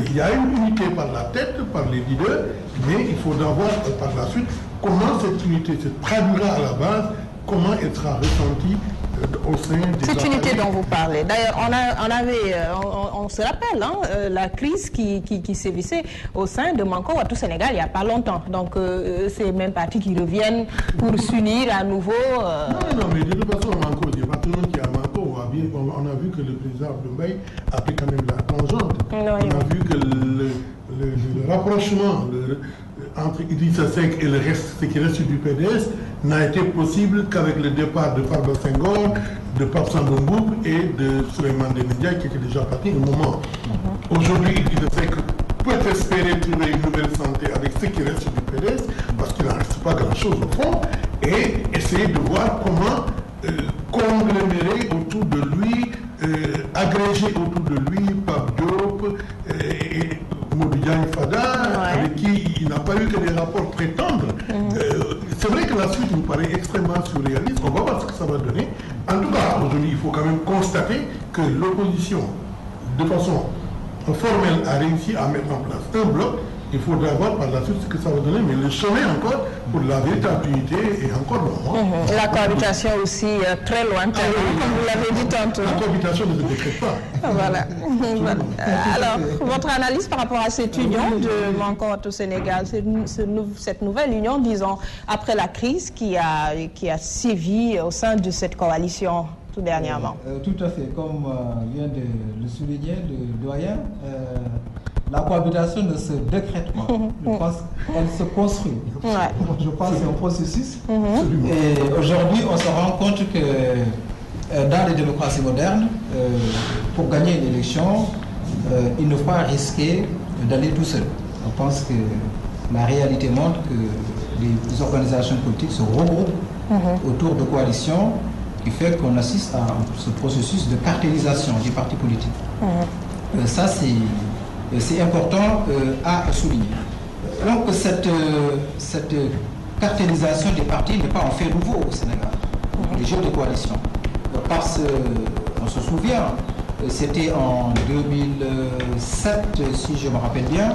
qu'il y a une unité par la tête, par les leaders, mais il faudra voir par la suite comment cette unité se traduira à la base, comment elle sera ressentie au sein des cette unité dont vous parlez. D'ailleurs, on se rappelle la crise qui sévissait au sein de Manko Wattu Sénégal il n'y a pas longtemps. Donc, c'est même partis qui reviennent pour s'unir à nouveau. Non, mais de toute façon, Manko, il n'y a pas tout le monde qui a Manko ou a on a vu que le président Abdoulaye a pris quand même la tangente. Oui, on a vu que le rapprochement entre Idrissa Seck et le reste, ce qui reste du PDS, n'a été possible qu'avec le départ de Farba Senghor, de Pape Samba Mboup et de Souleymane Ndéné Ndiaye qui était déjà parti au moment. Aujourd'hui, Idrissa Seck peut espérer trouver une nouvelle santé avec ce qui reste du PDS, parce qu'il n'en reste pas grand-chose au fond, et essayer de voir comment conglomérer autour de lui, agréger autour de lui Pape Diop et Modou Diagne Fada, avec qui il n'a pas eu que des rapports très tendres. C'est vrai que la suite nous paraît extrêmement surréaliste. On va voir ce que ça va donner. En tout cas, aujourd'hui, il faut quand même constater que l'opposition, de façon formelle, a réussi à mettre en place un bloc. Il faudra voir par la suite ce que ça va donner, mais le chemin encore pour la véritable unité est encore long. La cohabitation aussi très lointaine, comme vous l'avez dit tantôt. La cohabitation ne se décrète pas. Voilà. Alors, votre analyse par rapport à cette union de Manko au Sénégal, cette nouvelle union, disons, après la crise qui a sévi au sein de cette coalition tout dernièrement. Tout à fait. Comme vient de le souligner le doyen, la cohabitation ne se décrète pas. Je pense qu'elle se construit. Je pense que c'est un processus. Et aujourd'hui, on se rend compte que dans les démocraties modernes, pour gagner une élection, il ne faut pas risquer d'aller tout seul. Je pense que la réalité montre que les organisations politiques se regroupent autour de coalitions qui fait qu'on assiste à ce processus de cartélisation des partis politiques. Ça, c'est important à souligner. Donc cette cartélisation des partis n'est pas un fait nouveau au Sénégal, les jeux de coalition. Parce qu'on se souvient, c'était en 2007, si je me rappelle bien,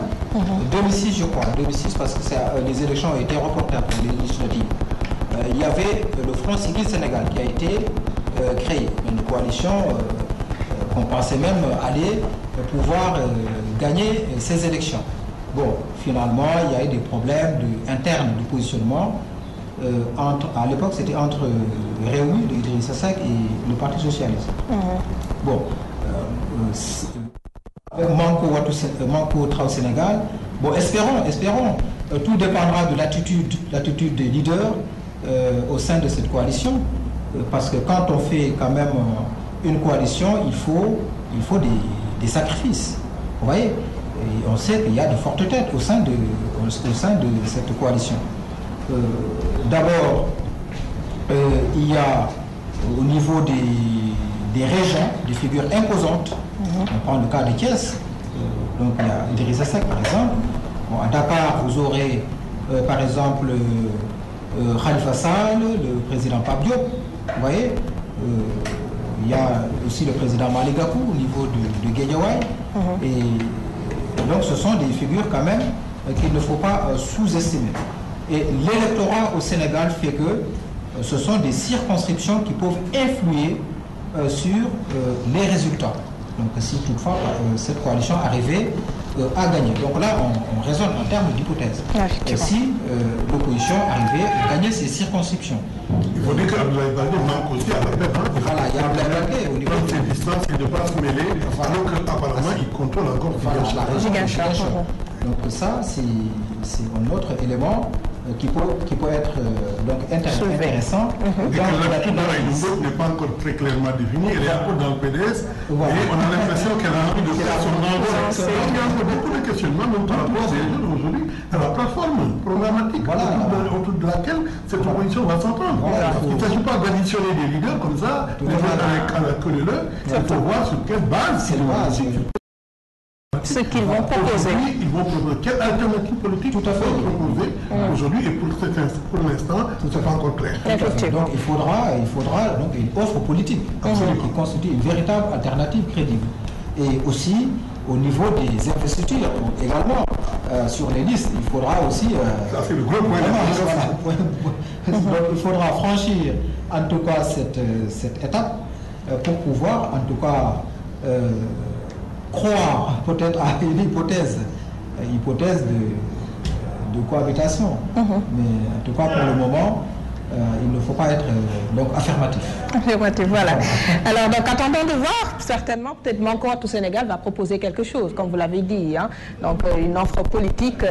2006 je crois, 2006 parce que les élections ont été reportées après les législatives. Il y avait le Front Civil Sénégal qui a été créé, une coalition qu'on pensait même aller pouvoir gagner ces élections. Bon, finalement, il y a eu des problèmes internes de positionnement. À l'époque, c'était entre Réumi, de Idrissa Seck, et le Parti Socialiste. Bon, avec Manko au Sénégal, bon, espérons. Tout dépendra de l'attitude des leaders au sein de cette coalition. Parce que quand on fait quand même une coalition, il faut des sacrifices. Vous voyez, et on sait qu'il y a de fortes têtes au sein de cette coalition. D'abord, il y a au niveau des régions des figures imposantes. On prend le cas de Thiès. Donc il y a Idrissa Seck par exemple. Bon, à Dakar, vous aurez par exemple Khalifa Sall, le président Pape Diop. Vous voyez, il y a aussi le président Malick Gakou au niveau de Guédiawaye. Et donc ce sont des figures quand même qu'il ne faut pas sous-estimer. Et l'électorat au Sénégal fait que ce sont des circonscriptions qui peuvent influer sur les résultats. Donc si toutefois cette coalition arrivait à gagner. Donc là, on raisonne en termes d'hypothèse. Si l'opposition arrivait à gagner ces circonscriptions. Il faut dire qu'Abdoulaye Baldé manque aussi à la paix. Voilà, il y a Abdoulaye Baldé au niveau de ces distances, il ne doit pas se mêler, alors qu'apparemment il contrôle encore la région. Donc ça, c'est un autre élément qui peut être donc intéressant. Et que l'attitude de n'est pas encore très clairement définie, elle est encore dans le PDS, et on a l'impression qu'elle a envie de faire son envoi. Il y a encore beaucoup de questionnements, même par rapport aujourd'hui à la plateforme programmatique autour de laquelle cette opposition va s'entendre. Il ne s'agit pas d'additionner des leaders comme ça, de mettre à la queue de l'heure. Il faut voir sur quelle base ce qu'ils vont proposer. Ils vont proposer quelle alternative politique tout à fait proposer aujourd'hui, et pour l'instant, ce n'est pas encore clair. Donc il faudra donc une offre politique qui constitue une véritable alternative crédible. Et aussi au niveau des investitures également sur les listes, il faudra aussi ça c'est le gros point donc il faudra franchir en tout cas cette étape pour pouvoir en tout cas croire peut-être à une hypothèse de cohabitation. Mais en tout cas pour le moment, il ne faut pas être donc affirmatif. Affirmatif, voilà. Alors, donc, attendons de voir. Certainement, peut-être Manko au Sénégal va proposer quelque chose, comme vous l'avez dit. Hein. Donc, une offre politique,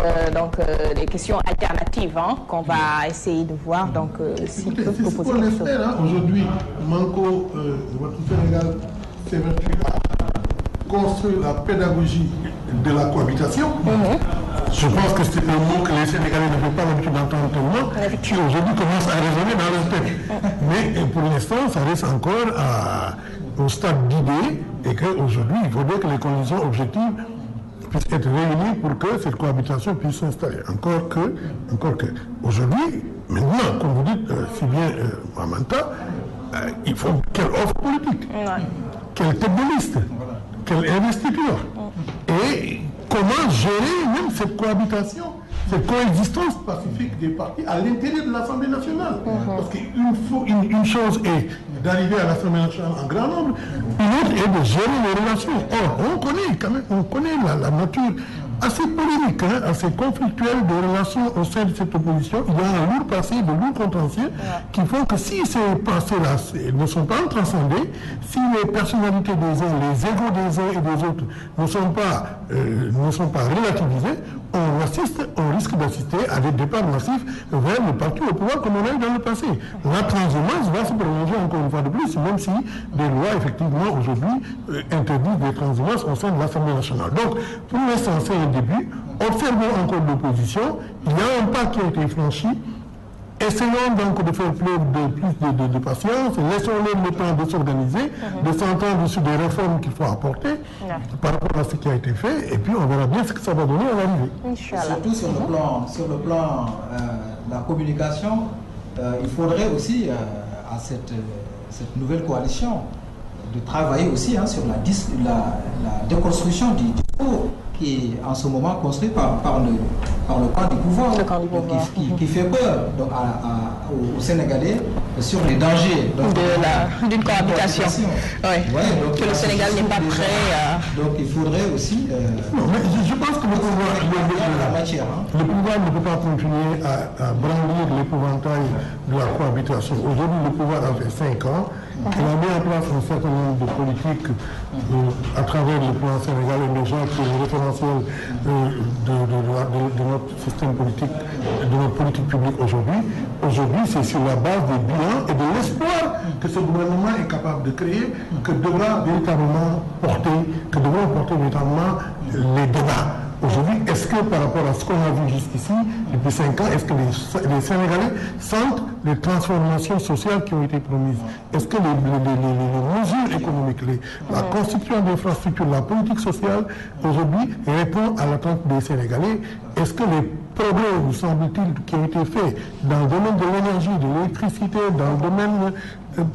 des questions alternatives qu'on va essayer de voir. Donc, s'il peut proposer quelque chose. Hein. Aujourd'hui, Manko, votre Sénégal s'évertue à construire la pédagogie de la cohabitation. Je pense que c'est un mot que les Sénégalais n'avaient pas l'habitude d'entendre tellement, qui aujourd'hui commence à résonner dans leur tête. Mais pour l'instant, ça reste encore au stade d'idée et qu'aujourd'hui, il faudrait que les conditions objectives puissent être réunies pour que cette cohabitation puisse s'installer. Encore que. Aujourd'hui, maintenant, comme vous dites si bien, Mamanta, il faut quelle offre politique, quelle tête de liste, quelle investiture. Et comment gérer même cette cohabitation, cette coexistence pacifique des partis à l'intérieur de l'Assemblée nationale. Parce qu'une chose est d'arriver à l'Assemblée nationale en grand nombre, une autre est de gérer les relations. Or, on connaît la nature assez polémique, assez conflictuelle des relations au sein de cette opposition. Il y a un lourd passé, de lourds contentieux qui font que si ces passés-là ne sont pas transcendés, si les personnalités des uns, les égos des uns et des autres ne sont pas relativisés, on risque d'assister à des départs massifs vers le parti au pouvoir comme on a eu dans le passé. La transhumance va se prolonger encore une fois de plus, même si des lois, effectivement, aujourd'hui, interdisent des transhumances au sein de l'Assemblée nationale. Donc, pour l'instant, c'est un début. Observons encore l'opposition. Il y a un pas qui a été franchi. Essayons donc de faire preuve de plus de patience, laissons-leur le temps de s'organiser, de s'entendre sur des réformes qu'il faut apporter par rapport à ce qui a été fait, et puis on verra bien ce que ça va donner à l'arrivée. Surtout sur le plan de la communication, il faudrait aussi à cette nouvelle coalition de travailler aussi sur la déconstruction du discours qui est en ce moment construit par le camp du pouvoir, qui fait peur donc, aux Sénégalais sur les dangers d'une cohabitation. Que le Sénégal n'est pas prêt à... Donc il faudrait aussi... non, mais je pense que le pouvoir ne peut pas continuer à brandir l'épouvantail de la cohabitation. Aujourd'hui, le pouvoir a fait 5 ans. Il a mis en place un certain nombre de politiques à travers le plan Sénégal émergent, qui est le référentiel de notre système politique, de notre politique publique aujourd'hui. Aujourd'hui, c'est sur la base des bilans et de l'espoir que ce gouvernement est capable de créer que devront porter véritablement les débats. Aujourd'hui, est-ce que par rapport à ce qu'on a vu jusqu'ici, depuis 5 ans, est-ce que les Sénégalais sentent les transformations sociales qui ont été promises? Est-ce que les mesures économiques, la construction d'infrastructures, la politique sociale, aujourd'hui, répond à l'attente des Sénégalais? Est-ce que les progrès, vous semble-t-il, qui ont été faits dans le domaine de l'énergie, de l'électricité, dans le domaine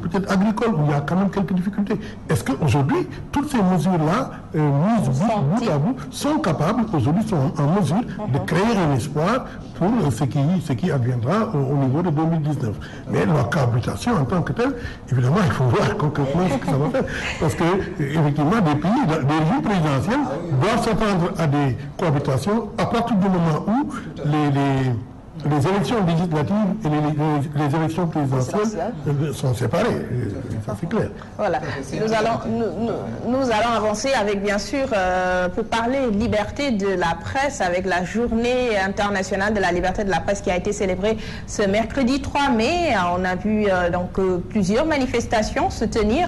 peut-être agricole, où il y a quand même quelques difficultés, est-ce qu'aujourd'hui, toutes ces mesures-là, mises bout à bout, sont capables, aujourd'hui, sont en mesure de créer un espoir pour ce qui adviendra au niveau de 2019. Mais la cohabitation en tant que telle, évidemment, il faut voir concrètement ce que ça va faire. Parce que, effectivement, des pays, des régimes présidentiels doivent s'attendre à des cohabitations à partir du moment où les élections législatives et les élections présidentielles sont séparées. Ça, c'est clair. Voilà. Nous allons avancer avec, bien sûr, pour parler liberté de la presse, avec la journée internationale de la liberté de la presse qui a été célébrée ce mercredi 3 mai. On a vu plusieurs manifestations se tenir.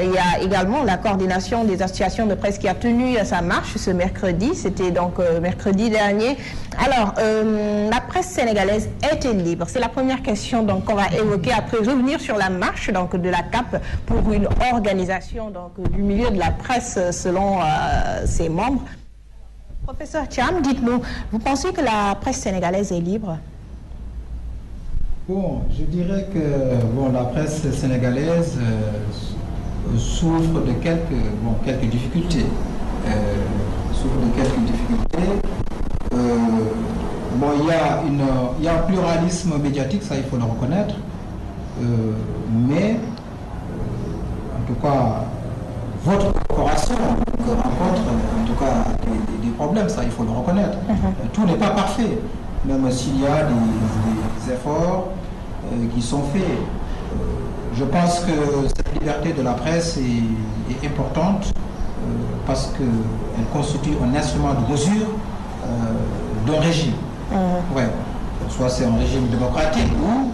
Il y a également la coordination des associations de presse qui a tenu sa marche ce mercredi. C'était donc mercredi dernier. Alors, la presse sénégalaise est-elle libre? C'est la première question qu'on va évoquer après revenir sur la marche de la CAP pour une organisation du milieu de la presse selon ses membres. Professeur Thiam, dites-nous, vous pensez que la presse sénégalaise est libre? Bon, je dirais que la presse sénégalaise souffre de quelques difficultés. Il y a un pluralisme médiatique, ça il faut le reconnaître, mais en tout cas, votre corporation rencontre en tout cas des problèmes, ça il faut le reconnaître. Tout n'est pas parfait, même s'il y a des efforts, qui sont faits. Je pense que cette liberté de la presse est importante parce qu'elle constitue un instrument de mesure d'un régime. Ouais. Soit c'est un régime démocratique ou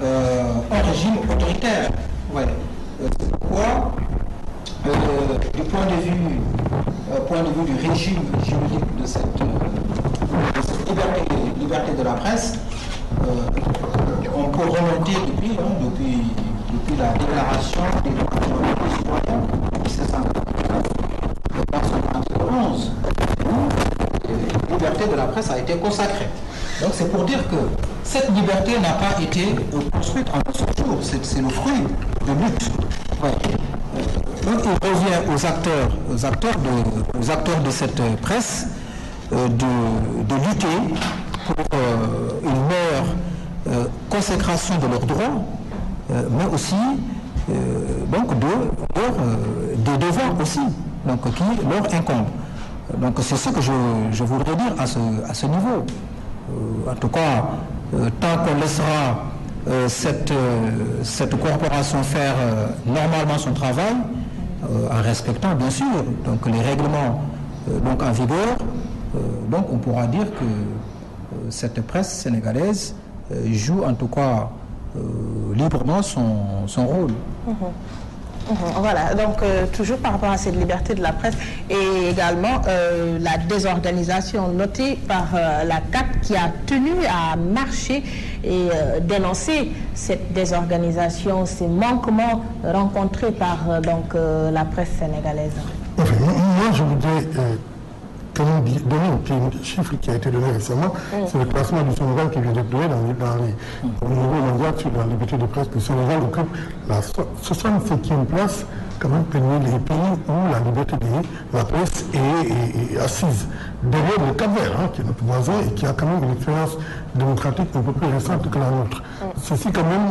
un régime autoritaire. Ouais. C'est pourquoi, du point de vue du régime juridique de cette liberté de la presse, on peut remonter depuis la déclaration des droits citoyens de 1791, où la liberté de la presse a été consacrée. Donc c'est pour dire que cette liberté n'a pas été construite en un seul jour, c'est le fruit de lutte. Ouais. Donc il revient aux acteurs de cette presse de lutter pour une meilleure consécration de leurs droits, mais aussi donc des devoirs aussi, donc, qui leur incombent. Donc c'est ce que je voudrais dire à ce niveau. En tout cas, tant qu'on laissera cette corporation faire normalement son travail, en respectant bien sûr donc, les règlements donc, en vigueur, donc on pourra dire que cette presse sénégalaise joue en tout cas librement son rôle. Voilà, donc toujours par rapport à cette liberté de la presse et également la désorganisation notée par la CAC qui a tenu à marcher et dénoncer cette désorganisation, ces manquements rencontrés par la presse sénégalaise. Enfin, moi, je voudrais donner un chiffre qui a été donné récemment, c'est le classement du Sénégal qui vient d'être donné au niveau mondial sur la liberté de presse. Le Sénégal occupe la 65e place quand même parmi les pays où la liberté de la presse est assise. Derrière le Cap-Vert, qui est notre voisin et qui a quand même une expérience démocratique un peu plus récente que la nôtre. Ceci quand même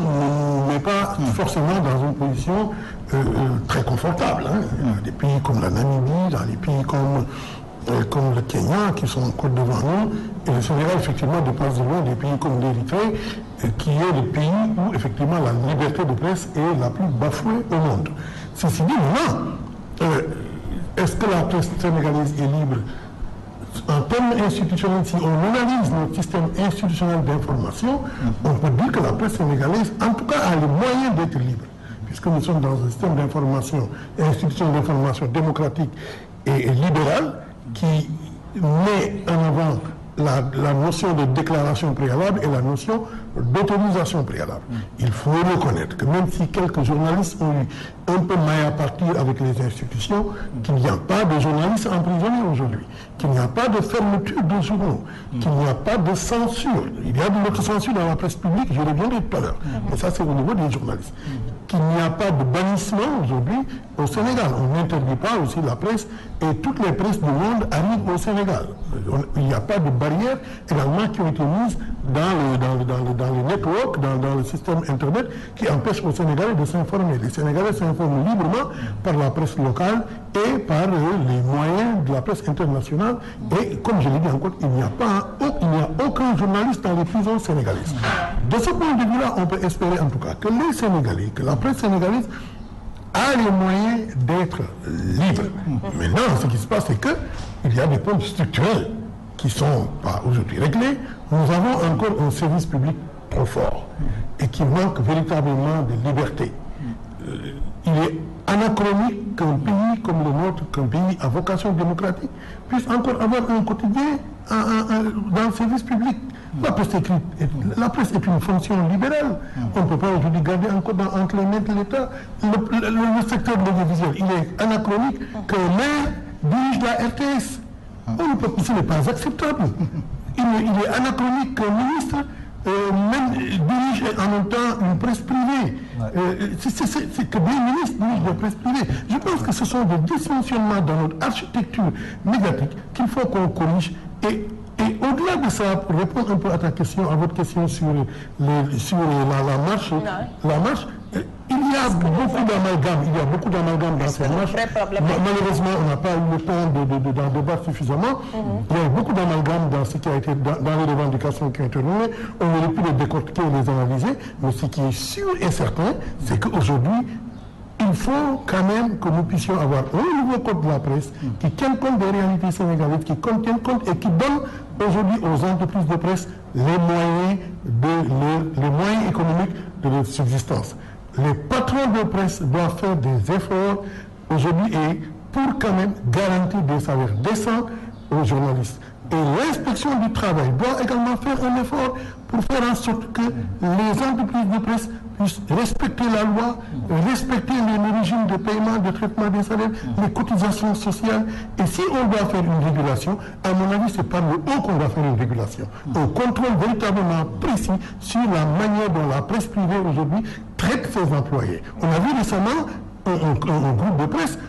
ne met pas forcément dans une position très confortable. Il y a des pays comme la Namibie, dans les pays comme le Kenya, qui sont encore devant nous, et le Sénégal, effectivement, dépasse de loin des pays comme l'Érythrée, qui est le pays où, effectivement, la liberté de presse est la plus bafouée au monde. Ceci dit, non. Est-ce que la presse sénégalaise est libre? En termes institutionnels, si on analyse notre système institutionnel d'information, on peut dire que la presse sénégalaise, en tout cas, a les moyens d'être libre, puisque nous sommes dans un système d'information, institution d'information démocratique et libéral, qui met en avant la notion de déclaration préalable et la notion d'autorisation préalable. Il faut reconnaître que même si quelques journalistes ont eu un peu maille à partir avec les institutions, qu'il n'y a pas de journalistes emprisonnés aujourd'hui, qu'il n'y a pas de fermeture de journaux, qu'il n'y a pas de censure. Il y a de l'autocensure dans la presse publique, je reviendrai tout à l'heure. Mais ça, c'est au niveau des journalistes. Qu'il n'y a pas de bannissement aujourd'hui au Sénégal. On n'interdit pas aussi la presse et toutes les presses du monde arrivent au Sénégal. Il n'y a pas de barrières également qui ont été mises dans les networks, dans le système Internet qui empêchent aux Sénégalais de s'informer. Les Sénégalais s'informent librement par la presse locale et par les moyens de la presse internationale. Et comme je l'ai dit encore, il n'y a aucun journaliste dans les prisons sénégalaises. De ce point de vue-là, on peut espérer en tout cas que les Sénégalais, que la presse sénégalaise a les moyens d'être libre. Maintenant, ce qui se passe, c'est qu'il y a des problèmes structurels qui ne sont pas aujourd'hui réglés. Nous avons encore un service public trop fort et qui manque véritablement de liberté. Il est anachronique qu'un pays comme le nôtre, qu'un pays à vocation démocratique, puisse encore avoir un quotidien dans le service public. La presse écrite, la presse est une fonction libérale. On ne peut pas aujourd'hui garder encore entre les mains de l'État. Le secteur de l'audiovisuel, il est anachronique qu'un maire dirige la RTS. Ce n'est pas acceptable. Il est anachronique qu'un ministre même dirige en même temps une presse privée. C'est que des ministres dirigent la presse privée. Je pense que ce sont des dysfonctionnements dans notre architecture médiatique qu'il faut qu'on corrige. Et au-delà de ça, pour répondre un peu à ta question, à votre question sur la marche, il Il y a beaucoup d'amalgames dans ces marches. Malheureusement, on n'a pas eu le temps d'en débattre suffisamment. Il y a beaucoup d'amalgames dans ce qui a été dans les revendications qui ont été menées. On aurait pu les décortiquer et les analyser, mais ce qui est sûr et certain, c'est qu'aujourd'hui, il faut quand même que nous puissions avoir un nouveau code de la presse qui tienne compte des réalités sénégalaises, qui tienne compte et qui donne aujourd'hui aux entreprises de presse les moyens économiques de leur subsistance. Les patrons de presse doivent faire des efforts aujourd'hui et pour quand même garantir des salaires décents aux journalistes. Et l'inspection du travail doit également faire un effort pour faire en sorte que les entreprises de presse puissent respecter la loi, respecter les régimes de paiement, de traitement des salaires, les cotisations sociales. Et si on doit faire une régulation, à mon avis, c'est par le haut qu'on doit faire une régulation. Un contrôle véritablement précis sur la manière dont la presse privée aujourd'hui traite ses employés. On a vu récemment un groupe de presse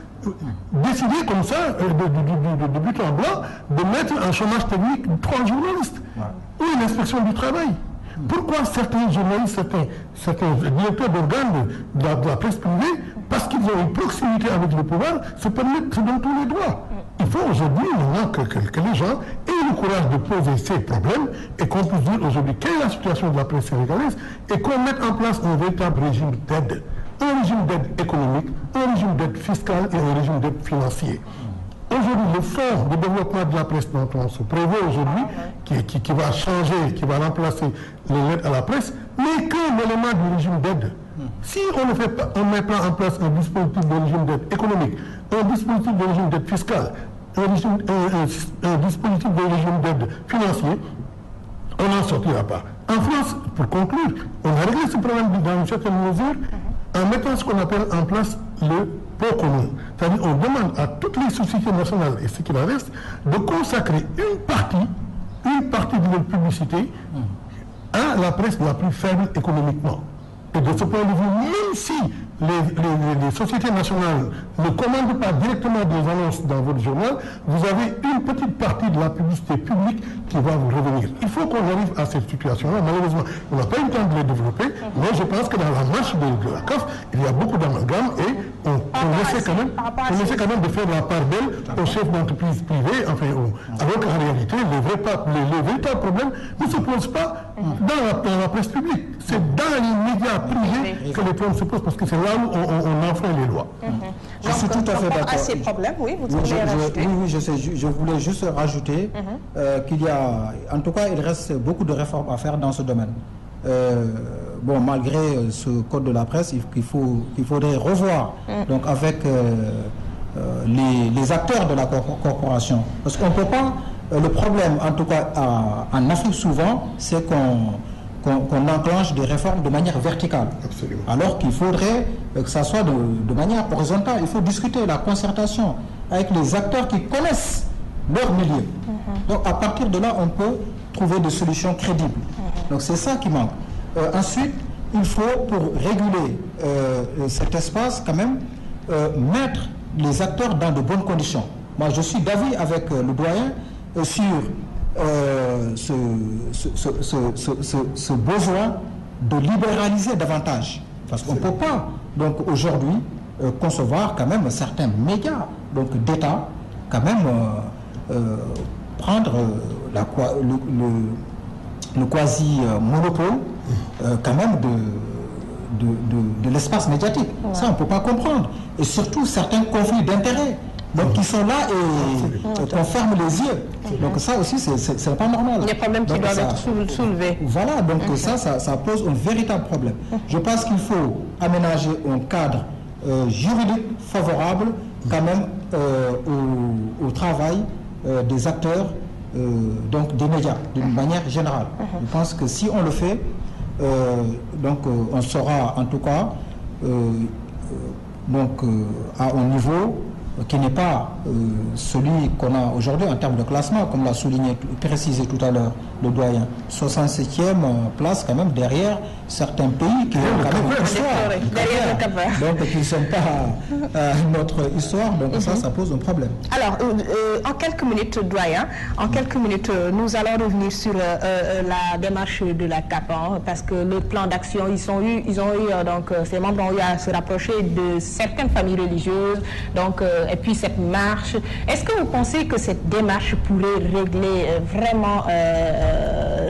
décider comme ça, de but en blanc, de mettre en chômage technique 3 journalistes ou une inspection du travail. Pourquoi certains journalistes, certains directeurs d'organes de la presse privée, parce qu'ils ont une proximité avec le pouvoir, se donnent tous les droits? Il faut aujourd'hui maintenant que les gens aient le courage de poser ces problèmes et qu'on puisse dire aujourd'hui quelle est la situation de la presse sénégalaise et qu'on mette en place un véritable régime d'aide. Un régime d'aide économique, un régime d'aide fiscale et un régime d'aide financier. Aujourd'hui, le fonds de développement de la presse dont on se prévoit aujourd'hui, qui va changer, qui va remplacer l'aide à la presse, n'est qu'un élément du régime d'aide. Si on ne met pas en place un dispositif de régime d'aide économique, un dispositif de régime d'aide fiscale, un dispositif de régime d'aide financier, on n'en sortira pas. En France, pour conclure, on a réglé ce problème dans une certaine mesure en mettant ce qu'on appelle en place le pot commun. C'est-à-dire on demande à toutes les sociétés nationales et ce qu'il en reste de consacrer une partie de leur publicité à la presse la plus faible économiquement. Et de ce point de vue, même si les sociétés nationales ne commandent pas directement des annonces dans votre journal, vous avez une petite partie de la publicité publique qui va vous revenir. Il faut qu'on arrive à cette situation-là. Malheureusement, on n'a pas eu le temps de les développer, mais je pense que dans la marche de la CAF, il y a beaucoup d'amalgames et on essaie quand même de faire la part belle aux chefs d'entreprise privées, alors qu'en réalité, les véritables problèmes ne se posent pas dans la presse publique. C'est dans les médias privés que les problèmes se posent, parce que c'est là où on enfreint les lois. Je suis tout à fait d'accord. À ces problèmes, oui, vous voulez rajouter? Oui, je sais. Je voulais juste rajouter qu'il y a, en tout cas, il reste beaucoup de réformes à faire dans ce domaine. Malgré ce code de la presse, il faudrait revoir donc avec les acteurs de la corporation, parce qu'on ne peut pas. Le problème, en tout cas en Afrique souvent, c'est qu'on enclenche des réformes de manière verticale. Absolument. Alors qu'il faudrait que ça soit de manière horizontale. Il faut discuter la concertation avec les acteurs qui connaissent leur milieu. Donc à partir de là, on peut trouver des solutions crédibles. Donc c'est ça qui manque. Ensuite, il faut, pour réguler cet espace, quand même, mettre les acteurs dans de bonnes conditions. Moi, je suis d'avis avec le doyen sur ce besoin de libéraliser davantage. Parce qu'on ne peut pas, donc aujourd'hui, concevoir quand même certains médias d'État, quand même prendre le quasi-monopole quand même de l'espace médiatique. Ouais. Ça, on ne peut pas comprendre. Et surtout, certains conflits d'intérêts. Donc, qui sont là et qu'on ferme les yeux. Donc, ça aussi, c'est pas normal. Il y a des problèmes qui doivent être soulevés. Voilà, donc ça pose un véritable problème. Je pense qu'il faut aménager un cadre juridique favorable, quand même, au travail des acteurs, donc des médias, d'une manière générale. Je pense que si on le fait, on sera, en tout cas, à un niveau qui n'est pas celui qu'on a aujourd'hui en termes de classement, comme l'a précisé tout à l'heure le doyen. 67e place quand même derrière certains pays qui ont quand même une histoire. Donc qui ne sont pas notre histoire, donc ça pose un problème. Alors, en quelques minutes, doyen, nous allons revenir sur la démarche de la CAP, parce que le plan d'action, ils ont eu donc ces membres ont eu à se rapprocher de certaines familles religieuses, donc et puis cette marche. Est-ce que vous pensez que cette démarche pourrait régler vraiment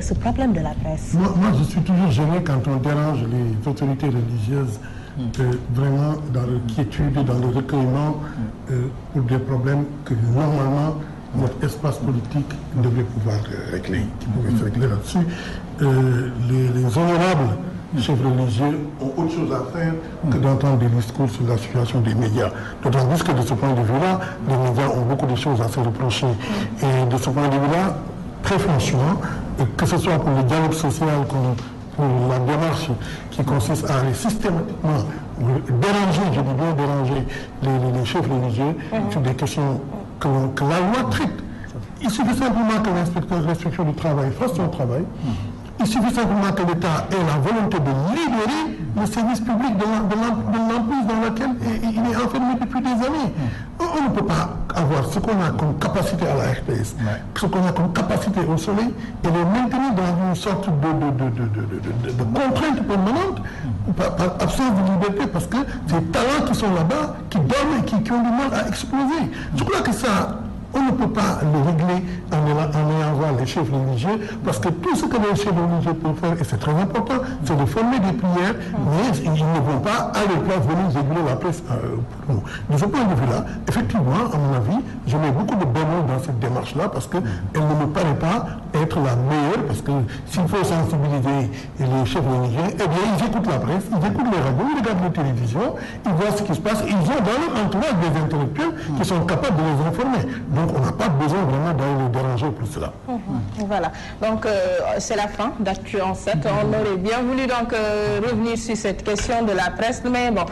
ce problème de la presse? Moi, je suis toujours gêné quand on dérange les autorités religieuses vraiment dans le quiétude, dans le recueillement pour des problèmes que normalement notre espace politique devrait pouvoir régler, qui pouvait se régler là-dessus. Les honorables chefs religieux ont autre chose à faire que d'entendre des discours sur la situation des médias. D'autant plus que de ce point de vue-là, les médias ont beaucoup de choses à se reprocher. Et de ce point de vue-là, très franchement, que ce soit pour le dialogue social comme pour la démarche qui consiste à aller systématiquement déranger, je dis bien déranger les chefs religieux sur des questions que la loi traite. Il suffit simplement que l'inspection du travail fasse son travail. Il suffit simplement que l'État ait la volonté de libérer le service public de l'emprise dans laquelle il est enfermé depuis des années. On ne peut pas avoir ce qu'on a comme capacité à la RTS, ce qu'on a comme capacité au soleil, et les maintenir dans une sorte de contrainte permanente, par absence de liberté, parce que ces talents qui sont là-bas, qui dorment et qui ont du mal à exploser. Je crois que ça, on ne peut pas le régler en ayant voir les chefs religieux, parce que tout ce que les chefs religieux peuvent faire, et c'est très important, c'est de former des prières, mais ils ne vont pas à leur place venir réguler la presse pour nous. De ce point de vue-là, effectivement, à mon avis, je mets beaucoup de bémol dans cette démarche-là, parce qu'elle ne me paraît pas être la meilleure, parce que s'il faut sensibiliser les chefs religieux, eh bien, ils écoutent la presse, ils écoutent les radios, ils regardent la télévision, ils voient ce qui se passe, ils ont dans leur entourage des intellectuels qui sont capables de les informer. Donc, on n'a pas besoin vraiment d'aller les déranger pour cela. Voilà. Donc, c'est la fin d'Actu en 7. On aurait bien voulu donc revenir sur cette question de la presse, mais bon,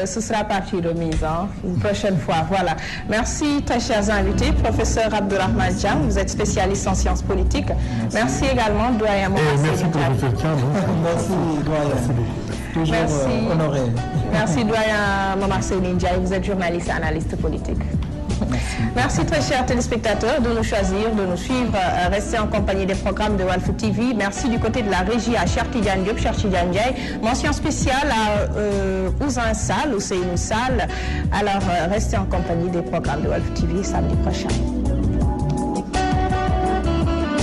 ce sera partie remise une prochaine fois. Voilà. Merci, très chers invités. Professeur Abdourahmane Thiam, vous êtes spécialiste en sciences politiques. Merci également, doyen Momar Seyni. Merci, professeur Thiam. Merci, doyen. Toujours honoré. Merci, doyen Momar Seyni Ndiaye. Vous êtes journaliste et analyste politique. Merci très chers téléspectateurs de nous choisir, de nous suivre, restez en compagnie des programmes de Walf TV. Merci du côté de la régie à Cheikh Tidiane Diop, Cheikh Tidiane Ndiaye. Mention spéciale à Ouzin Sall, Ousseynou Sall. Alors restez en compagnie des programmes de Walf TV samedi prochain.